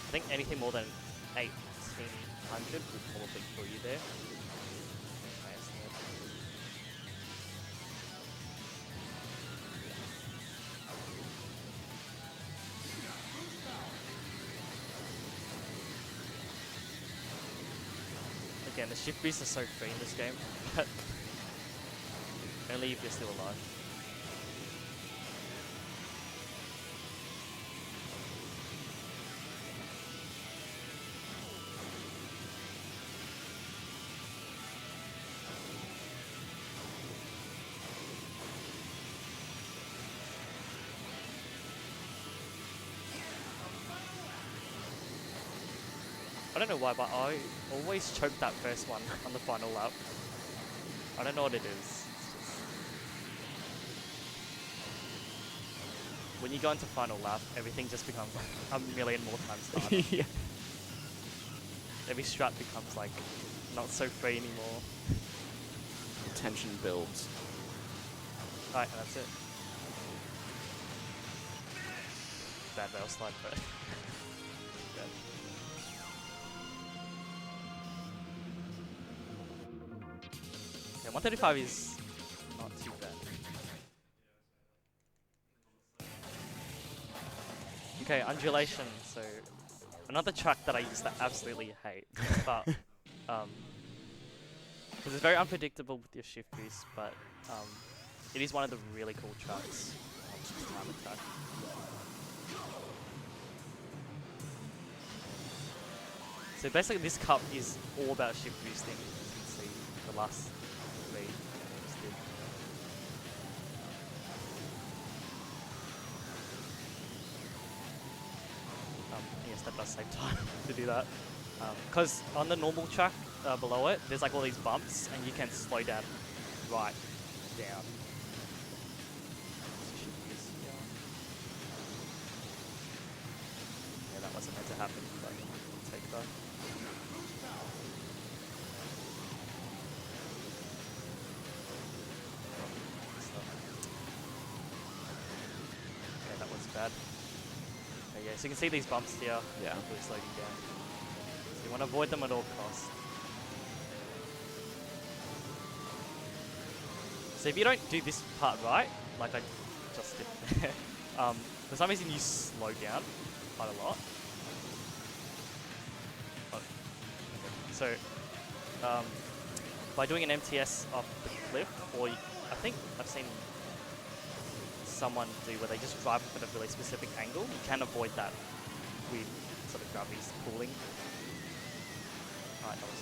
I think anything more than 1800 would probably pull you there. My estimate. Again, the shift boosts are so free in this game, but only if you're still alive. I don't know why, but I always choke that first one on the final lap. I don't know what it is. It's just when you go into final lap, everything just becomes like a million more times harder. Yeah. Every strat becomes like not so free anymore. Tension builds. Alright, and that's it. Bad rail slide, but yeah. Okay, 135 is not too bad. Okay, undulation. So another track that I used to absolutely hate, but because it's very unpredictable with your shift boost, but it is one of the really cool tracks. Time attack. So basically, this cup is all about shift boosting. As you can see, the last three just did. Yes, that does save time to do that. Because on the normal track below it, there's like all these bumps, and you can slow down right down. Yeah, that wasn't meant to happen, but I'll take that. Okay, that was bad. Okay, yeah, so you can see these bumps here. Yeah. Really slow you down. So you want to avoid them at all costs. So if you don't do this part right, like I just did there, for some reason you slow down quite a lot. Oh, okay. So by doing an MTS off the cliff, or I think I've seen someone do where they just drive up at a really specific angle, you can avoid that weird sort of gravity pooling. Alright, that was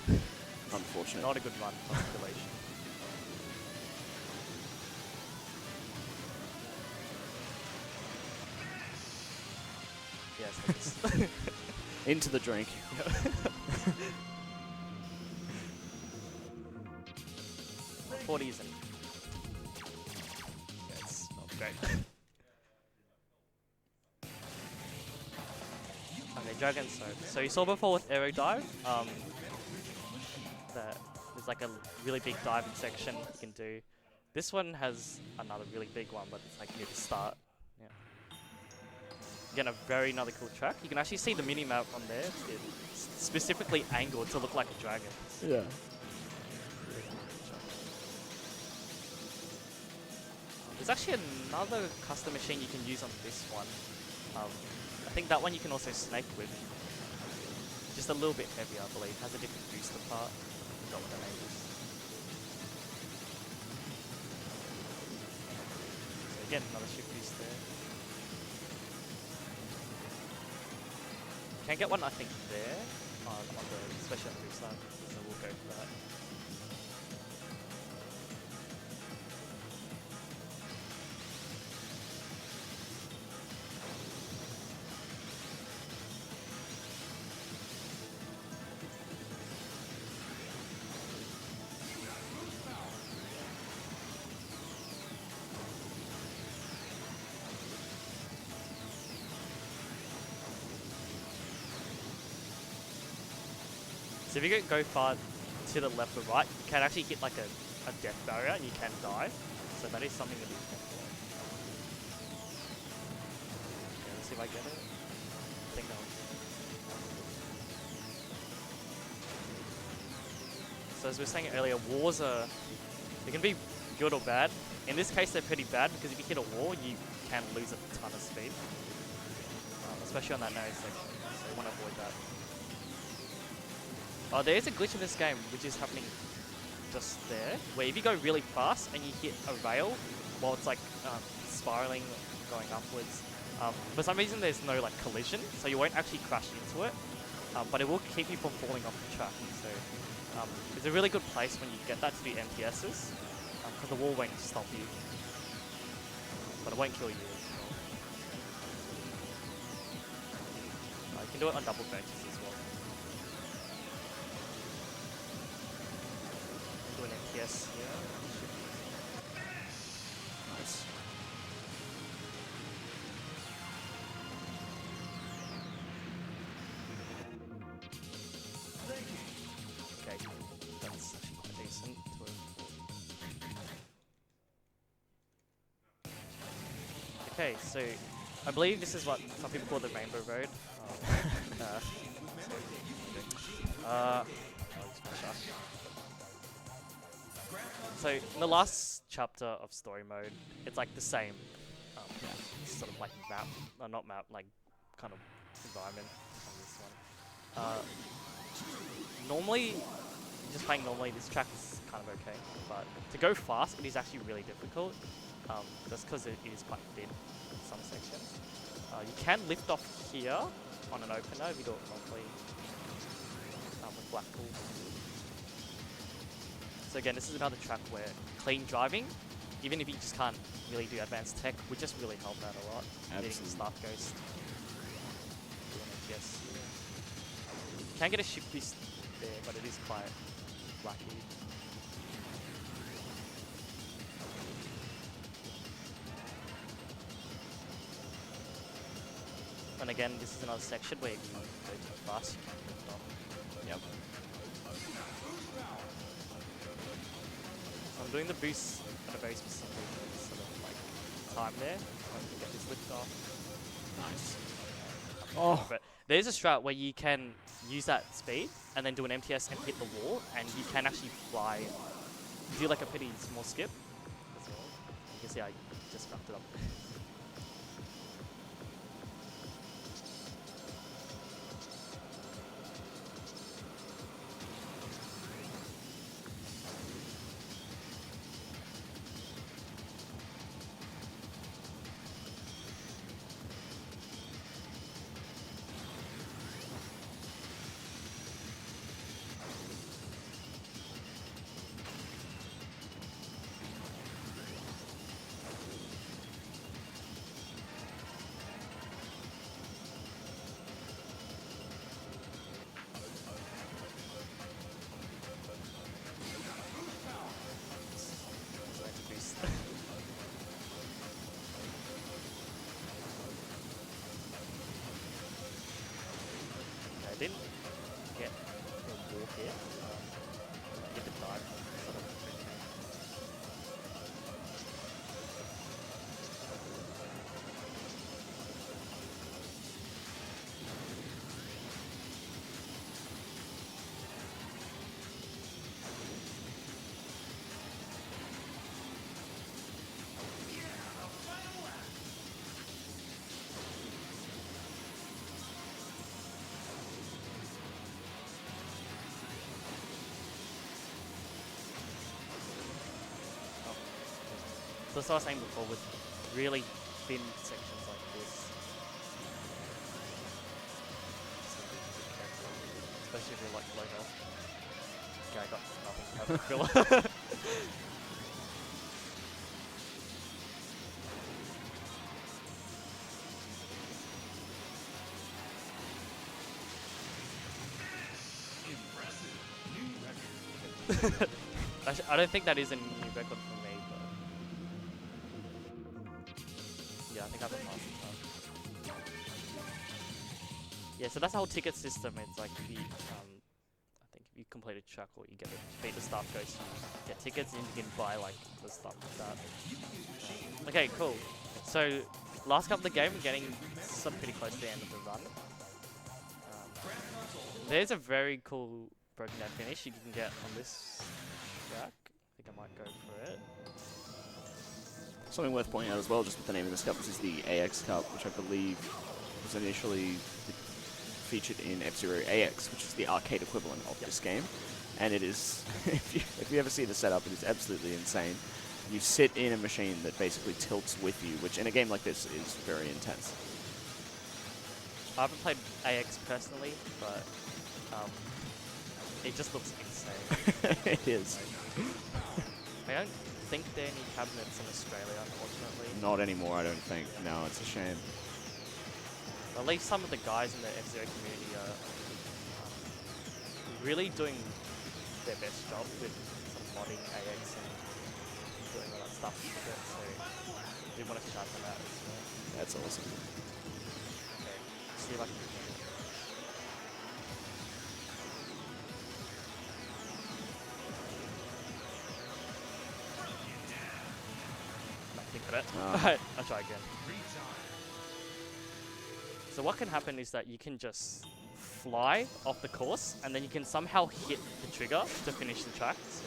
good. Unfortunate. Not a good run for population. Yes, I just Into the drink. 40 isn't. Yeah, it's not great. Okay, Dragon Sword. So you saw before with Aero Dive, that there's like a really big diving section you can do. This one has another really big one, but it's like near the start. Yeah. Again, another cool track. You can actually see the mini map on there. It's specifically angled to look like a dragon. Yeah. There's actually another custom machine you can use on this one. I think that one you can also snake with. Just a little bit heavier, I believe. Has a different booster part. I forgot what the name is. So again, another shift boost there. Can get one, I think, there, especially on the boost side. So we'll go for that. So if you go far to the left or right, you can actually hit like a death barrier and you can die. So that is something to be careful of. Okay, let's see if I get it. I think that'll. So as we were saying earlier, walls they can be good or bad. In this case, they're pretty bad because if you hit a wall, you can lose a ton of speed, especially on that narrow section. So you want to avoid that. There is a glitch in this game which is happening just there, where if you go really fast and you hit a rail while it's like spiraling, going upwards, for some reason there's no like collision, so you won't actually crash into it, but it will keep you from falling off the track. So it's a really good place when you get that to do MTSs, because the wall won't stop you, but it won't kill you as well. You can do it on double benches as well. Do an MTS here. Nice. Okay, that's actually quite decent. Okay, so I believe this is what some people call the Rainbow Road. So in the last chapter of story mode, it's like the same sort of like map, not map, like kind of environment on this one. Normally, just playing normally, this track is kind of okay, but to go fast, it is actually really difficult, just because it is quite thin in some sections. You can lift off here on an opener if you do it properly with Blackpool. So again, this is another track where clean driving, even if you just can't really do advanced tech, would just really help out a lot. Getting the Staff Ghost. Yes. You can get a shift boost there, but it is quite lucky. And again, this is another section where if you go too fast, you can lift off. Yep. So I'm doing the boost at a very specific sort of like time there, so I can get this lift off. Nice. Oh. But there's a strat where you can use that speed and then do an MTS and hit the wall, and you can actually fly, do like a pretty small skip as well. You can see I just fucked it up. I didn't get the walk here. Get the dive. Sort of So as I was saying before, with really thin sections like this, especially if you're like low health. Okay, I got nothing filler. I don't think that is a new record for me, but yeah, I think I've been passing time. Yeah, so that's the whole ticket system. It's like if you, I think if you complete a track or you get to beat the staff ghost, you get tickets and you can buy like the stuff like that. Okay, cool. So last couple of the game, we're getting some pretty close to the end of the run. There's a very cool broken down finish you can get on this track. I think I might go for it. Something worth pointing out as well, just with the name of this cup, this is the AX Cup, which I believe was initially featured in F-Zero AX, which is the arcade equivalent of this game. And it is, if you ever see the setup, it is absolutely insane. You sit in a machine that basically tilts with you, which in a game like this is very intense. I haven't played AX personally, but it just looks insane. It is. I don't think there are any cabinets in Australia, unfortunately. Not anymore, I don't think. No, it's a shame. At least some of the guys in the F-Zero community are really doing their best job with some modding AX and doing all that stuff with it, so I do want to shout them out as well. That's awesome. Okay, see if I can get it. I think got it. Alright, I'll try again. So what can happen is that you can just fly off the course and then you can somehow hit the trigger to finish the track. So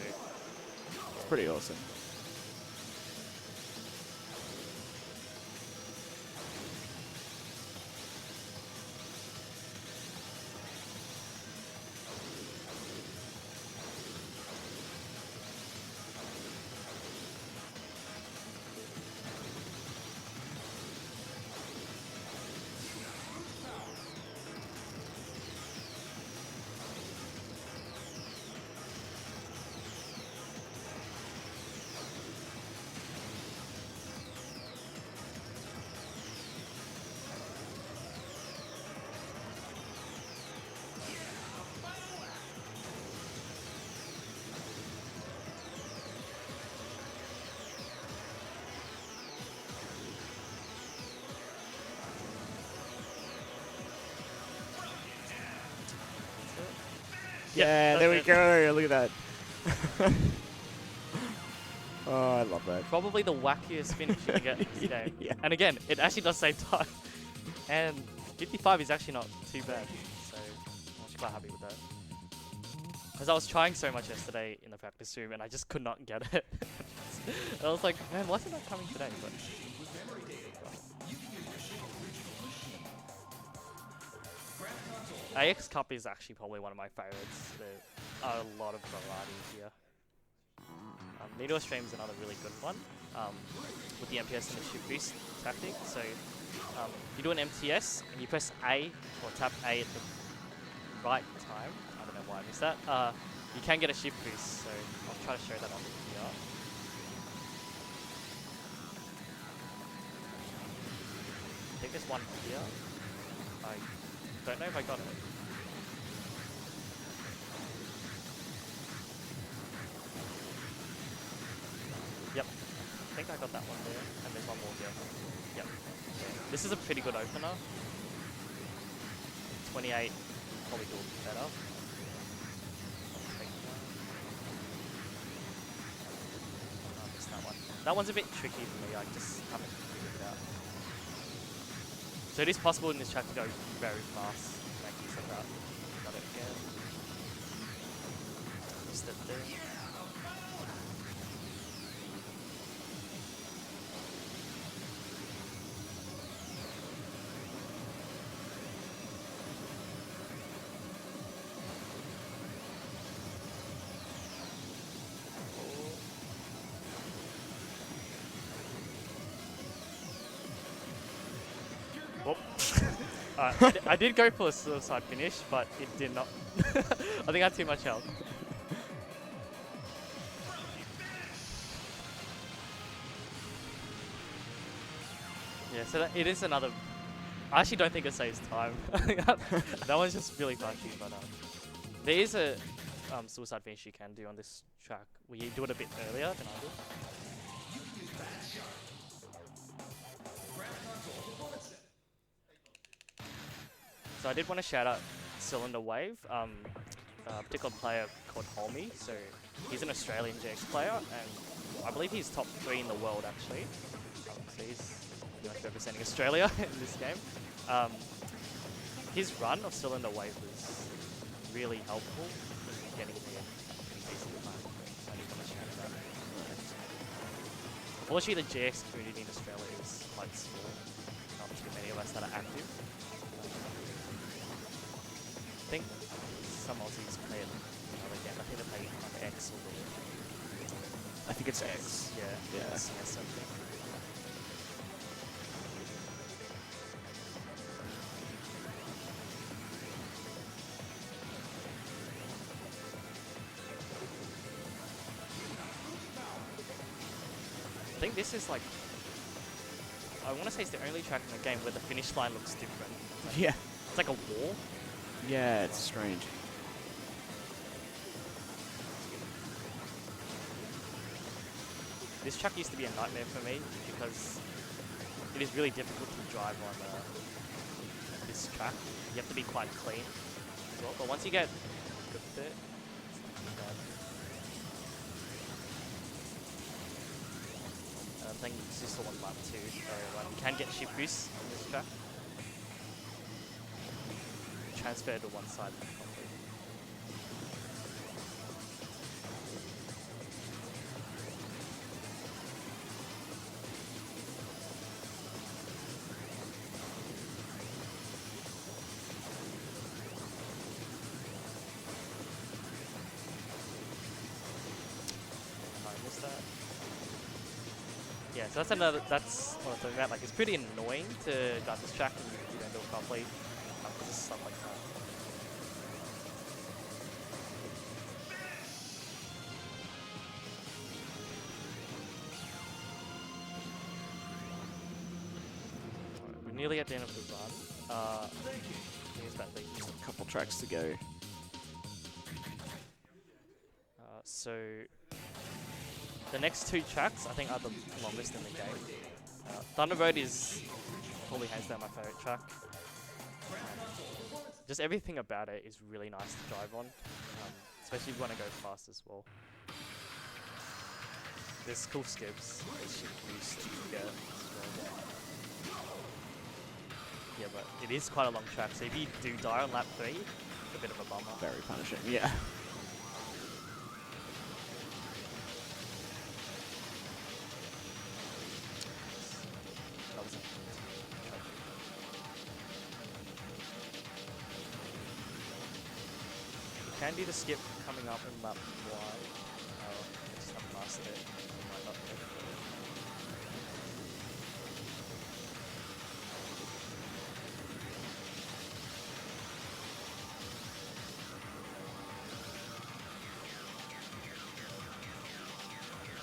It's pretty awesome. Yeah, there we go. Look at that. Oh, I love that. probably the wackiest finish you can get in this game. Yeah. And again, it actually does save time. And 55 is actually not too bad. So I'm actually quite happy with that. Because I was trying so much yesterday in the practice room and I just could not get it. And I was like, man, why is it not coming today? But AX Cup is actually probably one of my favorites. There are a lot of variety here. Needle Stream is another really good one with the MPS and the shift boost tactic. So you do an MTS and you press A or tap A at the right time. I don't know why I missed that. You can get a shift boost, so I'll try to show that on here. I think there's one here. I don't know if I got it. Yep, I think I got that one there, and there's one more here. Yep. This is a pretty good opener. 28, probably do better. I missed that one. That one's a bit tricky for me, I just haven't figured it out. So it is possible in this track to go very fast. Make use of that. Got it again. Missed it there. Whoop. I did go for a suicide finish, but it did not. I think I had too much health. Yeah, so it is another. I actually don't think it saves time. That one's just really punchy, but there is a suicide finish you can do on this track where you do it a bit earlier than I do. So I did want to shout out Cylinder Wave. a particular player called Holmy. So he's an Australian GX player, and I believe he's top 3 in the world actually. So he's pretty much representing Australia in this game. His run of Still in the Wave was really helpful in getting me a pretty decent time. I need to mention that. Unfortunately, the GX community in Australia is quite small. Not too many of us that are active. I think some Aussies play it another game. I think they play on X or the... I think it's X. Yeah. Yeah. CS, I think. I think this is like, I want to say it's the only track in the game where the finish line looks different. Like, Yeah. it's like a wall. Yeah, it's strange. This track used to be a nightmare for me because it is really difficult to drive on this track. You have to be quite clean as well, but once you get good at it, it's not too bad. I'm playing System on lap 2, so you can get shift boosts on this track. Transfer to one side properly. I missed that. Yeah, so that's what I'm talking about. Like, it's pretty annoying to drive this track and you don't do it properly because of stuff like that. Alright, we're nearly at the end of the run. Here's that lead. A couple tracks to go. So the next 2 tracks I think are the longest in the game. Thunder Road is probably hands down my favorite track. Just everything about it is really nice to drive on, especially if you want to go fast as well. There's cool skips, there's shift boost you can get as well. Yeah, but it is quite a long track, so if you do die on lap 3, it's a bit of a bummer. Very punishing, yeah. That was you can do the skip coming up in lap 1. I just haven't mastered it. Might not be.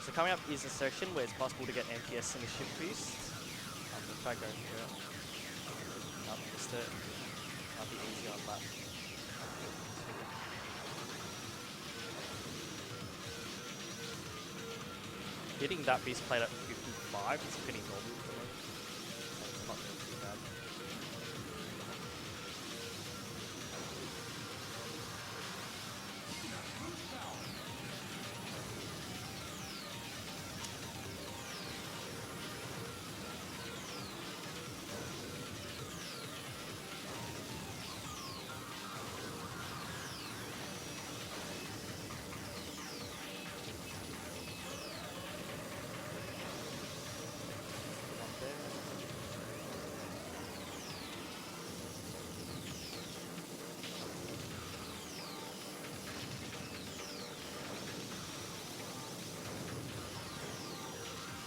So coming up is a section where it's possible to get MPS and a shift boost. We'll try going through it. Missed it. Might be easy on that. Hitting that beast plate at 55 is pretty normal for me. It's not really too bad.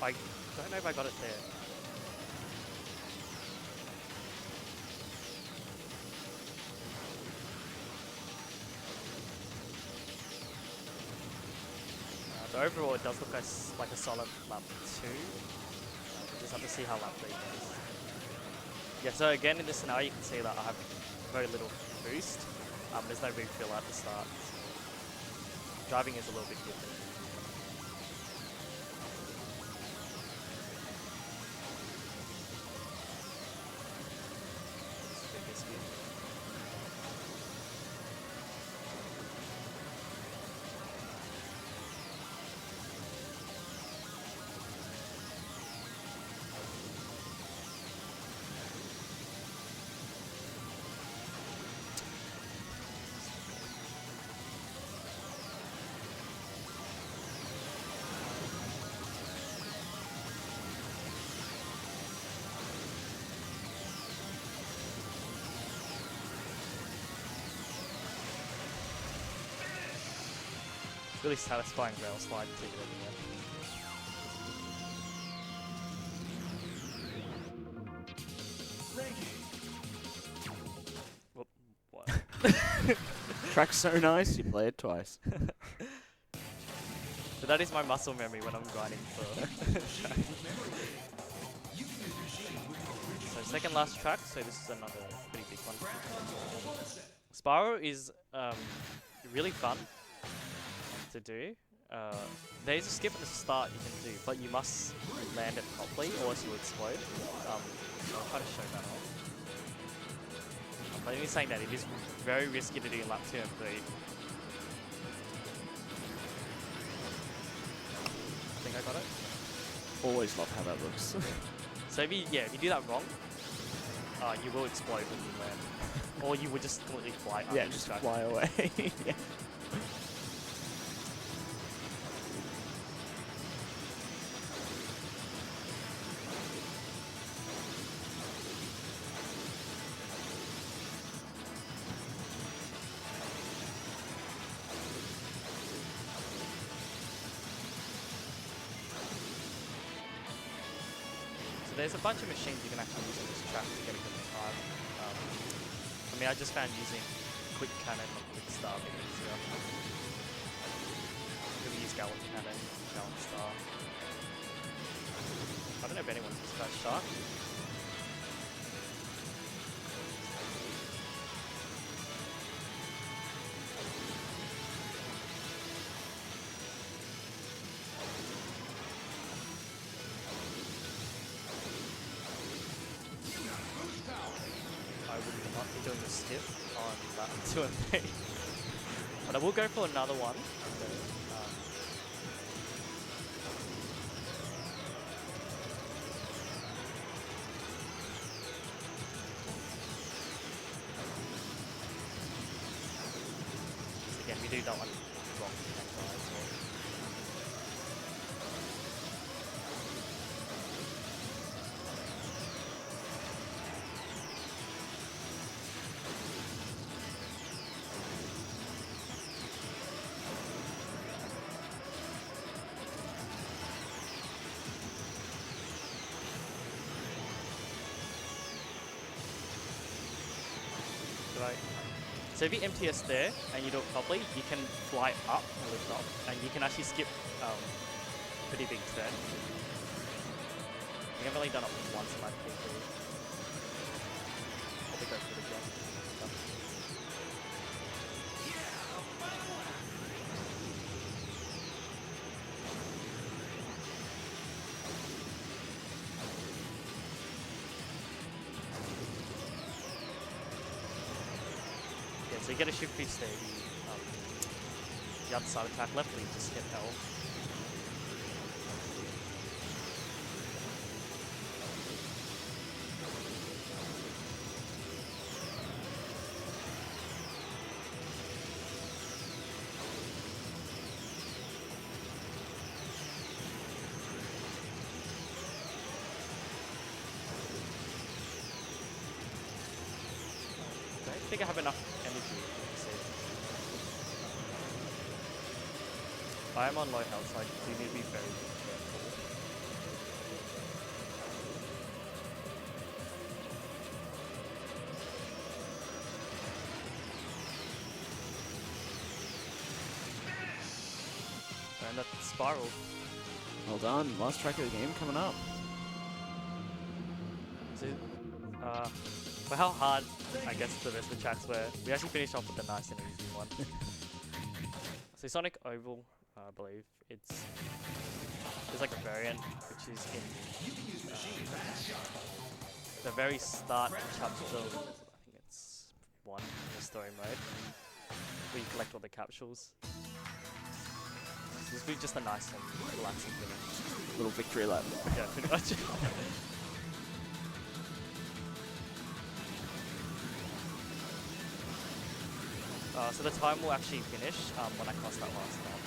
I don't know if I got it there. But overall, it does look like a solid lap 2. We just have to see how lap 3 goes. Yeah, so again, in this scenario, you can see that I have very little boost. There's no refill at the start. Driving is a little bit different. really satisfying rail slide to hit at the end. Whoop, what? Track's so nice, you play it twice. So that is my muscle memory when I'm grinding for track. So second last track, so this is another pretty big one. Spyro is really fun to do. There's a skip at the start you can do, but you must land it properly or else you'll explode. I'll try to show that off. But only saying that it is very risky to do in lap 2 and 3. I think I got it. Always love how that looks. So if you do that wrong, you will explode when you land. Or you would just completely fly Yeah, just fly away. Yeah. So there's a bunch of machines you can actually use on this track to get a good time. I mean, I just found using quick cannon or quick star a bit easier. You can use gallon cannon, gallon star. I don't know if anyone's used that shark. I would not be doing a skip on lap 2 and 3. But I will go for another one. So again, we do that one wrong. Right. So if you MTS there and you do it properly, you can fly up and lift up, and you can actually skip pretty big turn. I think I've only done it once in my PvP. Probably go for it again. So you get a shift boost there, the other side attack left, you just hit L. I don't think I have enough energy. I am on low health, so I do need to be very careful. And that spiral. Well done. Last track of the game coming up. So, for how hard, I guess, the rest of the tracks were, we actually finished off with a nice and easy one. So Sonic Oval, I believe, there's like a variant which is in the very start chapter, I think it's 1 in the story mode, where you collect all the capsules. So this will be just a nice and relaxing finish. Little victory lap. Yeah, pretty much. So the time will actually finish when I cross that last stop.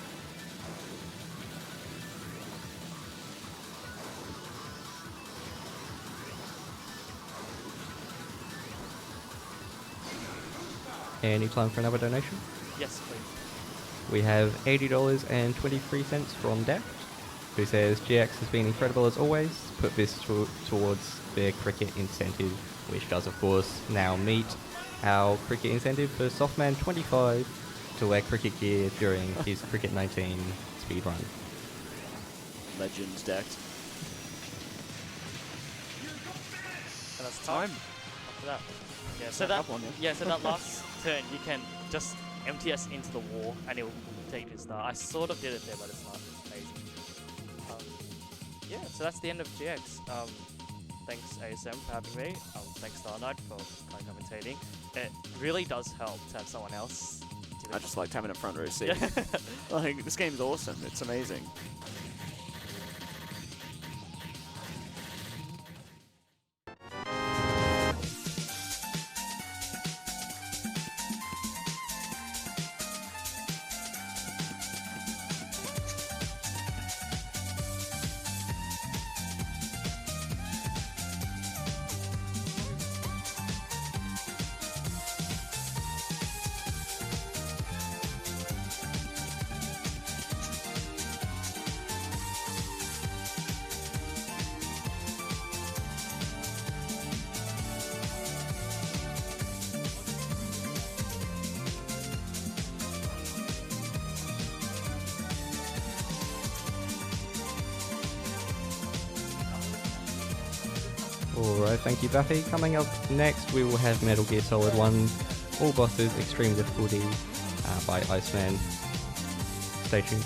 Any time for another donation? Yes, please. we have $80.23 from Daft, who says GX has been incredible as always. Put this towards their cricket incentive, which does of course now meet our cricket incentive for Softman 25 to wear cricket gear during his Cricket 19 speedrun. Legends decked. And that's time. After that. Yeah, so Up one, yeah. so that last turn you can just MTS into the wall and it will take you to start. I sort of did it there, but it's not amazing. Yeah, so that's the end of GX. Thanks ASM for having me. Thanks Star Knight for commentating. It really does help to have someone else. I just liked having a front row seat. Yeah. Like, this game's awesome. It's amazing. Alright, thank you Baphy. Coming up next we will have Metal Gear Solid 1 All Bosses Extreme Difficulty by Iceman. Stay tuned.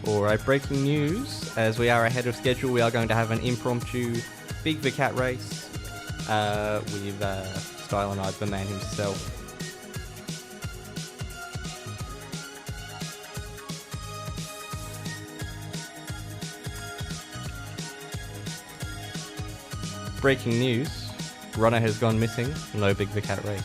Alright, breaking news. As we are ahead of schedule, we are going to have an impromptu Big the Cat race with Style and the man himself. Breaking news. Runner has gone missing. No Big the Cat race.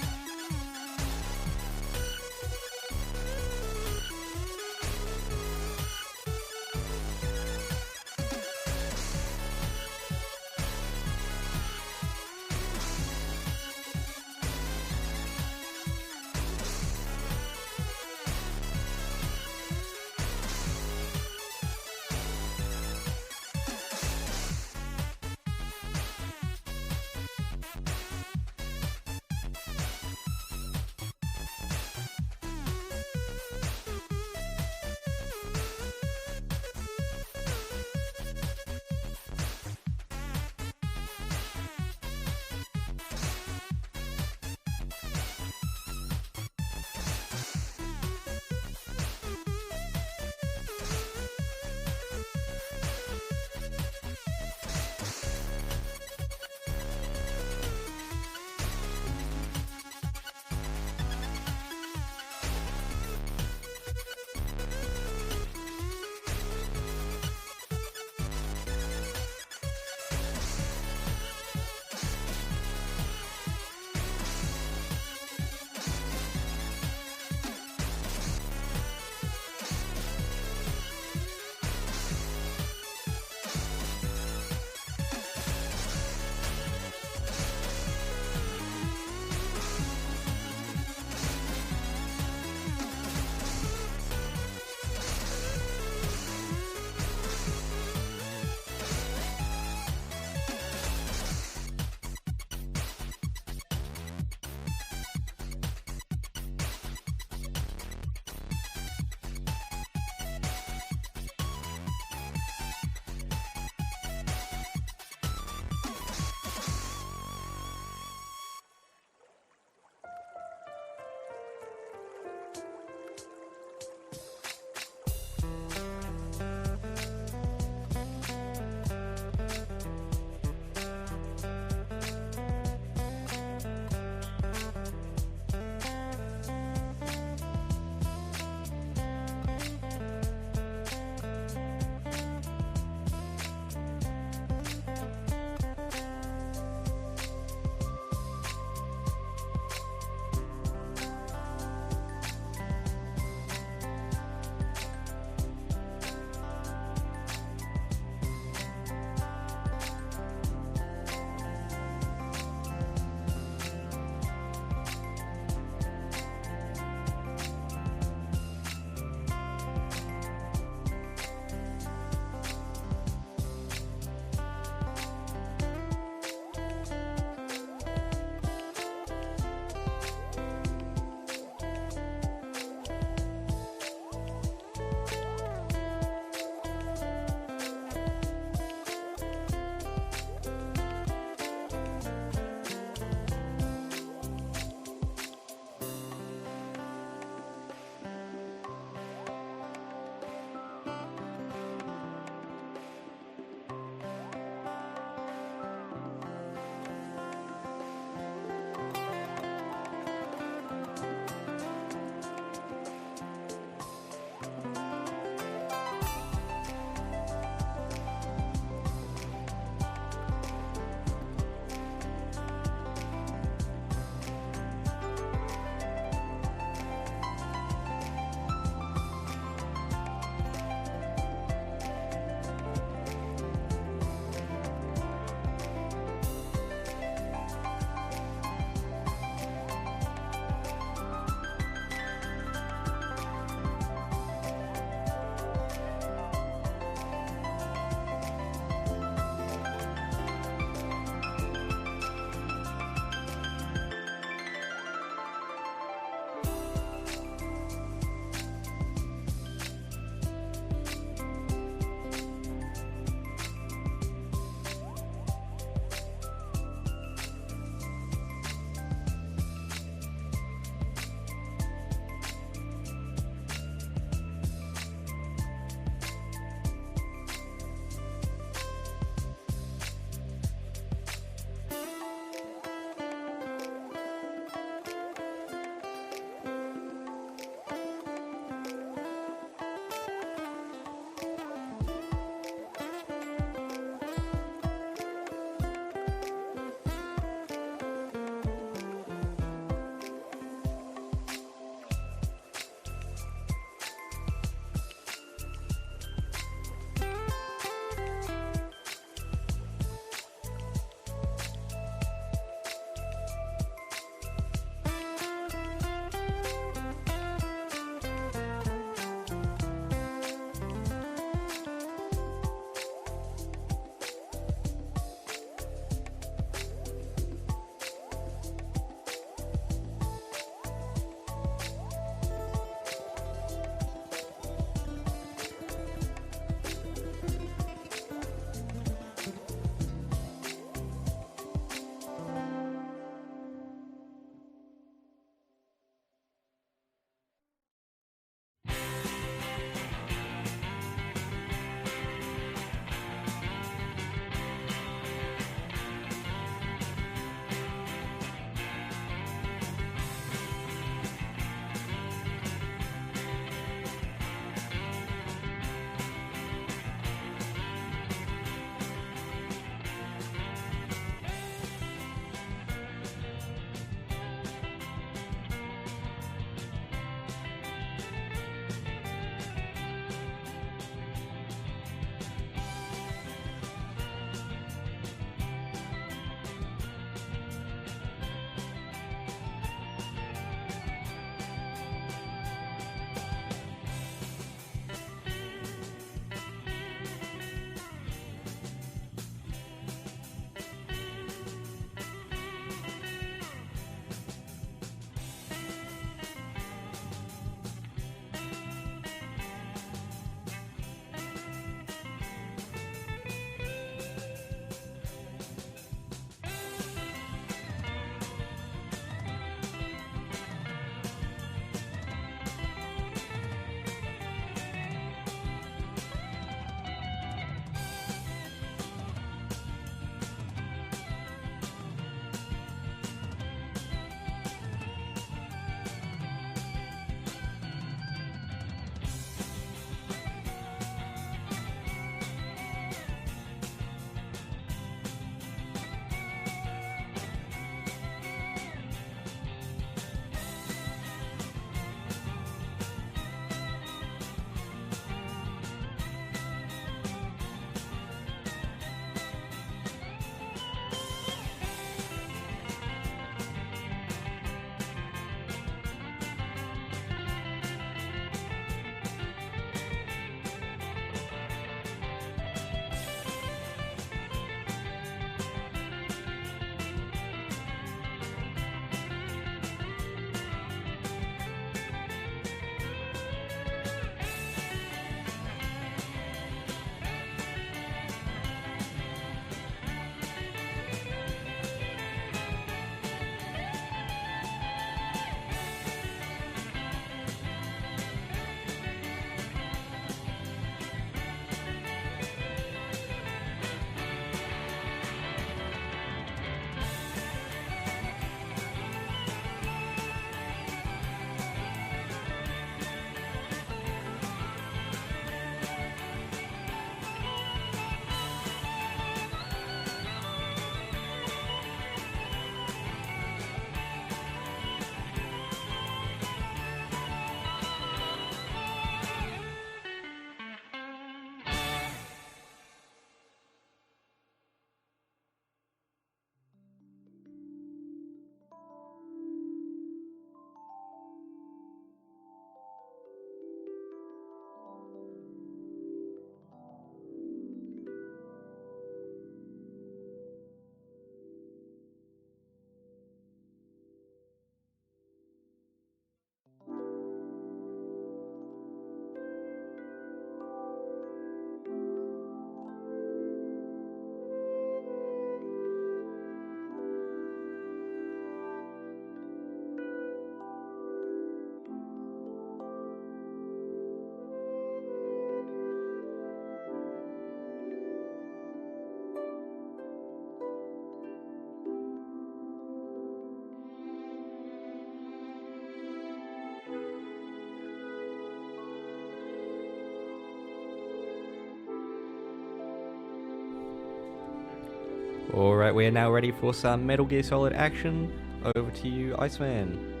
Alright, we are now ready for some Metal Gear Solid action. Over to you, Iceman.